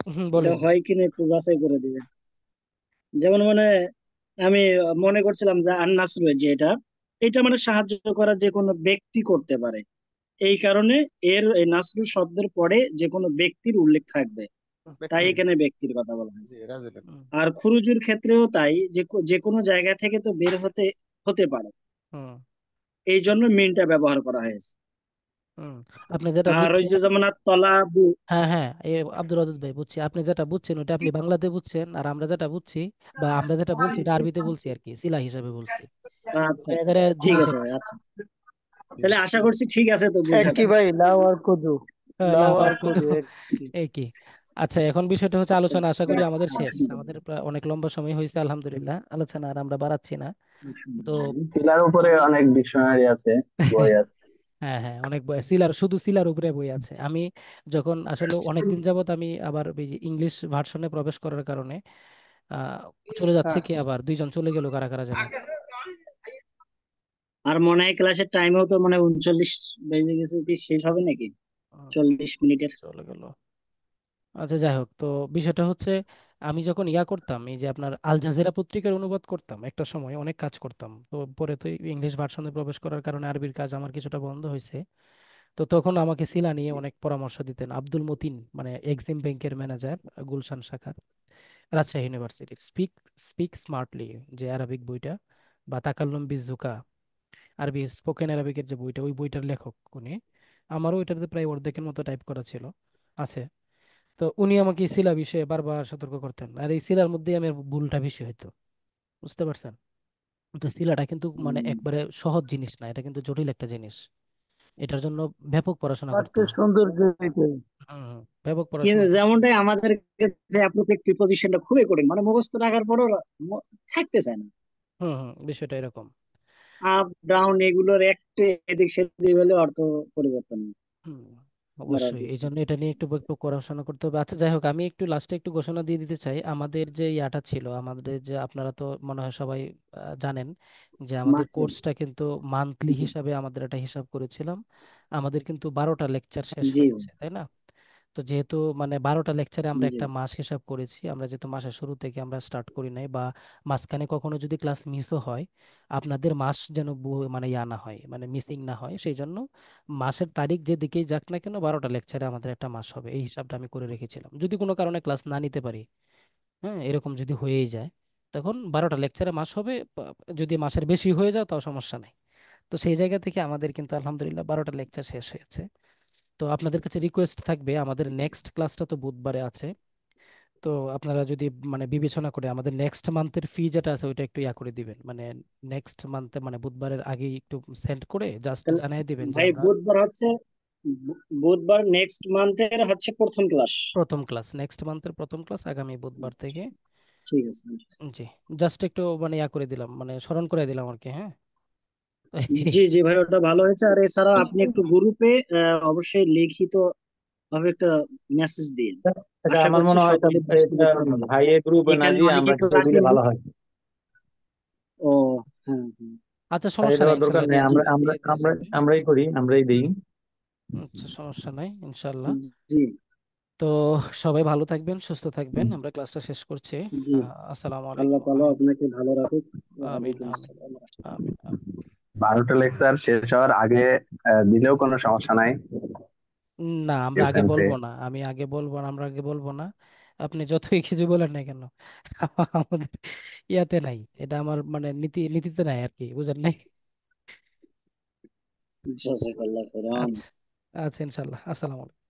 এটা
বলেন।
হয় কিনা একটু যাচাই করে দিবেন। যেমন মানে আমি মনে করছিলাম যে আন্নাসর, যে এটা মানে সাহায্য করা যে কোনো ব্যক্তি করতে পারে, এই কারণে এই নাসরু শব্দের পরে যে কোনো ব্যক্তির উল্লেখ থাকবে, তাই
ব্যক্তি,
এখানে ব্যক্তির কথা বলা
জি
হয়েছে।
রাজুল।
হুম
আর খুরুজুর ক্ষেত্রেও তাই, যে কোনো জায়গা থেকে তো বের হতে হতে পারে,
হুম
এই জন্য মিনটা ব্যবহার করা হয়েছে।
হুম। আপনি যেটা
আর ওই
বুঝছেন,
যে যেমন আর তলা
হ্যাঁ হ্যাঁ, আব্দুল ওয়াদুদ ভাই বুঝছি, আপনি যেটা বুঝছেন ওটা আপনি বাংলাতে বুঝছেন, আর আমরা যেটা বুঝছি বা আমরা যেটা বলছি এটা আরবিতে বলছি আর কি, সিলা হিসাবে বলছি।
আচ্ছা আচ্ছা,
জায়গায়
ঠিক
জিনিস
আছে ভাই,
একই।
আচ্ছা, তাহলে আশা করছি ঠিক আছে তো বুঝাটা।
একই ভাই, লাউ আর কদু, লাউ
লাভ
আর
আর কত,
কদু একই।
একই। আচ্ছা, এখন বিষয়টা হচ্ছে আলোচনা, আশা করি আমাদের শেষ, আমাদের প্রায় অনেক লম্বা সময় হয়েছে, আলহামদুলিল্লাহ, আলোচনা আর আমরা বাড়াচ্ছি না। তো
শিলার উপরে
আমি
অনেক ডিকশনারি আছে, বই আছে।
হ্যাঁ হ্যাঁ, অনেক বই, সিলার, শুধু সিলার উপরে বই আছে। আমি যখন আসলে অনেকদিন যাবত আমি আবার ওই যে ইংলিশ ভার্সনে প্রবেশ করার কারণে আহ চলে যাচ্ছে,
হ্যাঁ,
কি আবার দুইজন চলে গেল, কারা কারা যেন।
আর মনে হয় ক্লাসের টাইমেও তো মানে 39 বেজে গেছে, কি শেষ হবে নাকি
আহ,
40 মিনিটের?
চলে গেল। আচ্ছা যাই হোক, তো বিষয়টা হচ্ছে, আমি যখন ইয়া করতাম, এই যে আপনার আল জাজিরা পত্রিকার অনুবাদ করতাম একটা সময়, অনেক কাজ করতাম, তো পরে তো ইংলিশ ভার্সনে প্রবেশ করার কারণে আরবির কাজ আমার কিছুটা বন্ধ হয়েছে। তো তখন আমাকে সিলা নিয়ে অনেক পরামর্শ দিতেন আব্দুল মতিন, মানে এক্সিম ব্যাংকের ম্যানেজার, গুলশান শাখার, রাজশাহী ইউনিভার্সিটির। স্পিক স্পিক স্মার্টলি, যে আরবিক বইটা, বা তাকাল্লুম বিজ্জুকা, আরবি স্পোকেন আরবিকের যে বইটা, ওই বইটার লেখক উনি। আমারও ওইটাতে প্রায় অর্ধেকের মতো টাইপ করা ছিল, আছে। তো উনি আমাকে এই শিলা বিষয়ে বারবার সতর্ক করতেন, আর এই শিলার মধ্যে আমার ভুলটা বেশি হইতো, বুঝতে পারছেন? তো শিলাটা কিন্তু মানে একবারে সহজ জিনিস না, এটা কিন্তু জটিল একটা জিনিস। এটার জন্য ব্যাপক পড়াশোনা করতে
পাঠ্য
হয়।
সৌন্দর্য এটাই।
ব্যাপক
কিন্তু
পড়াশোনা করতে হয়।
যেমনটাই আমাদের কাছে অ্যাপ্রোপ্রিয়েট প্রিপোজিশনটা খুবই কঠিন, মানে মুখস্থ রাখার পরও থাকতে চায় না।
বিষয়টা এরকম।
আপ ডাউন এগুলোর একটু এদিক সেদিক হলে অর্থ পরিবর্তন হয়।
হুম
মারা
অবশ্যই এই
দিচ্ছে।
জন্য এটা নিয়ে একটু
আচ্ছা।
একটু পড়াশোনা করতে হবে। আচ্ছা যাই হোক, আমি একটু লাস্টে একটু ঘোষণা দিয়ে দিতে চাই। আমাদের যে ইয়াটা ছিল, আমাদের যে আপনারা তো মনে হয় সবাই জানেন যে আমাদের
মাসে।
কোর্সটা কিন্তু মান্থলি
জি।
হিসাবে আমাদের একটা হিসাব করেছিলাম। আমাদের কিন্তু 12টা লেকচার শেষ
জি
হয়েছে, তাই না? তো যেহেতু মানে 12টা লেকচারে আমরা
জি।
একটা মাস হিসাব করেছি, আমরা যেহেতু মাসের শুরু থেকে আমরা স্টার্ট করি নাই, বা মাঝখানে কখনো যদি ক্লাস মিসও হয়, আপনাদের মাস যেন মানে ইয়া না হয়, মানে মিসিং না হয়, সেই জন্য মাসের তারিখ যেদিকেই যাক না কেন 12টা লেকচারে আমাদের একটা মাস হবে, এই হিসাবটা আমি করে রেখেছিলাম। যদি কোনো কারণে ক্লাস না নিতে পারি, হ্যাঁ এরকম যদি হয়েই যায়, তখন 12টা লেকচারে মাস হবে। যদি মাসের বেশি হয়ে যায় তাও সমস্যা নাই। তো সেই জায়গা থেকে আমাদের কিন্তু আলহামদুলিল্লাহ 12টা লেকচার শেষ হয়েছে। তো আপনাদের কাছে রিকোয়েস্ট থাকবে, আমাদের নেক্সট ক্লাসটা তো বুধবারে আছে। তো আপনারা যদি মানে বিবেচনা করে আমাদের নেক্সট মান্থের ফি যেটা আছে ওইটা একটু ইয়া করে দিবেন, মানে নেক্সট মান্থে মানে বুধবারের আগেই একটু সেন্ড করে জাস্ট
তাহলে
জানিয়ে দিবেন যে
ভাই
আমরা
বুধবার নেক্সট মান্থের হচ্ছে প্রথম ক্লাস।
প্রথম ক্লাস, নেক্সট মান্থের প্রথম ক্লাস আগামী বুধবার থেকে।
ঠিক আছে।
জি, জাস্ট একটু মানে ইয়া করে দিলাম, মানে স্মরণ করে দিলাম আর কি, হ্যাঁ।
জি জি ভাই, ওটা ভালো হয়েছে। আর এছাড়া আপনি একটু গ্রুপে অবশ্যই লিখিত ভাবে একটা মেসেজ দিন।
এটা
আশা
আমার
করছি
মনে হয়
সকলে বুঝতে
এটা
পেরেছেন।
ভাইয়ের গ্রুপে না
এখানে
দিয়ে
অনেকে
আমরা গ্রুপে
ক্লাস
দিলে ভালো হয়।
ও হ্যাঁ হ্যাঁ।
আচ্ছা
ভাইয়ে
সমস্যা নাই,
দেওয়ার দরকার
ইনশাল্লাহ
নেই,
দিয়ে
জি
দিবে, দিয়ে দেওয়া যাবে।
আমরাই করি, আমরাই দিই।
আচ্ছা সমস্যা নাই ইনশাল্লাহ।
জি
তো সবাই ভালো থাকবেন, সুস্থ থাকবেন, আমরা ক্লাসটা শেষ করছি।
জি।
আসসালামু
আল্লাহ
আলাইকুম
তাআলা আপনাকে ভালো রাখুক।
আমিন
ওয়ালাইকুম
আমিন
আসসালাম।
আমিন আমিন।
12টা লেকচার শেষ হওয়ার আগে দিলেও কোনো সমস্যা নাই।
না আমরা
ইউ
আগে
ক্যান পে।
বলবো না, আমি আগে বলবো না, আমরা আগে বলবো না। আপনি যতই কিছু বলেন না কেন, আমাদের ইয়াতে নাই, এটা আমার মানে নীতিতে নাই আর কি, বুঝেন নাই।
জাযাকাল্লাহ খাইরান।
আচ্ছা আচ্ছা ইনশাল্লাহ, আসসালামু আলাইকুম।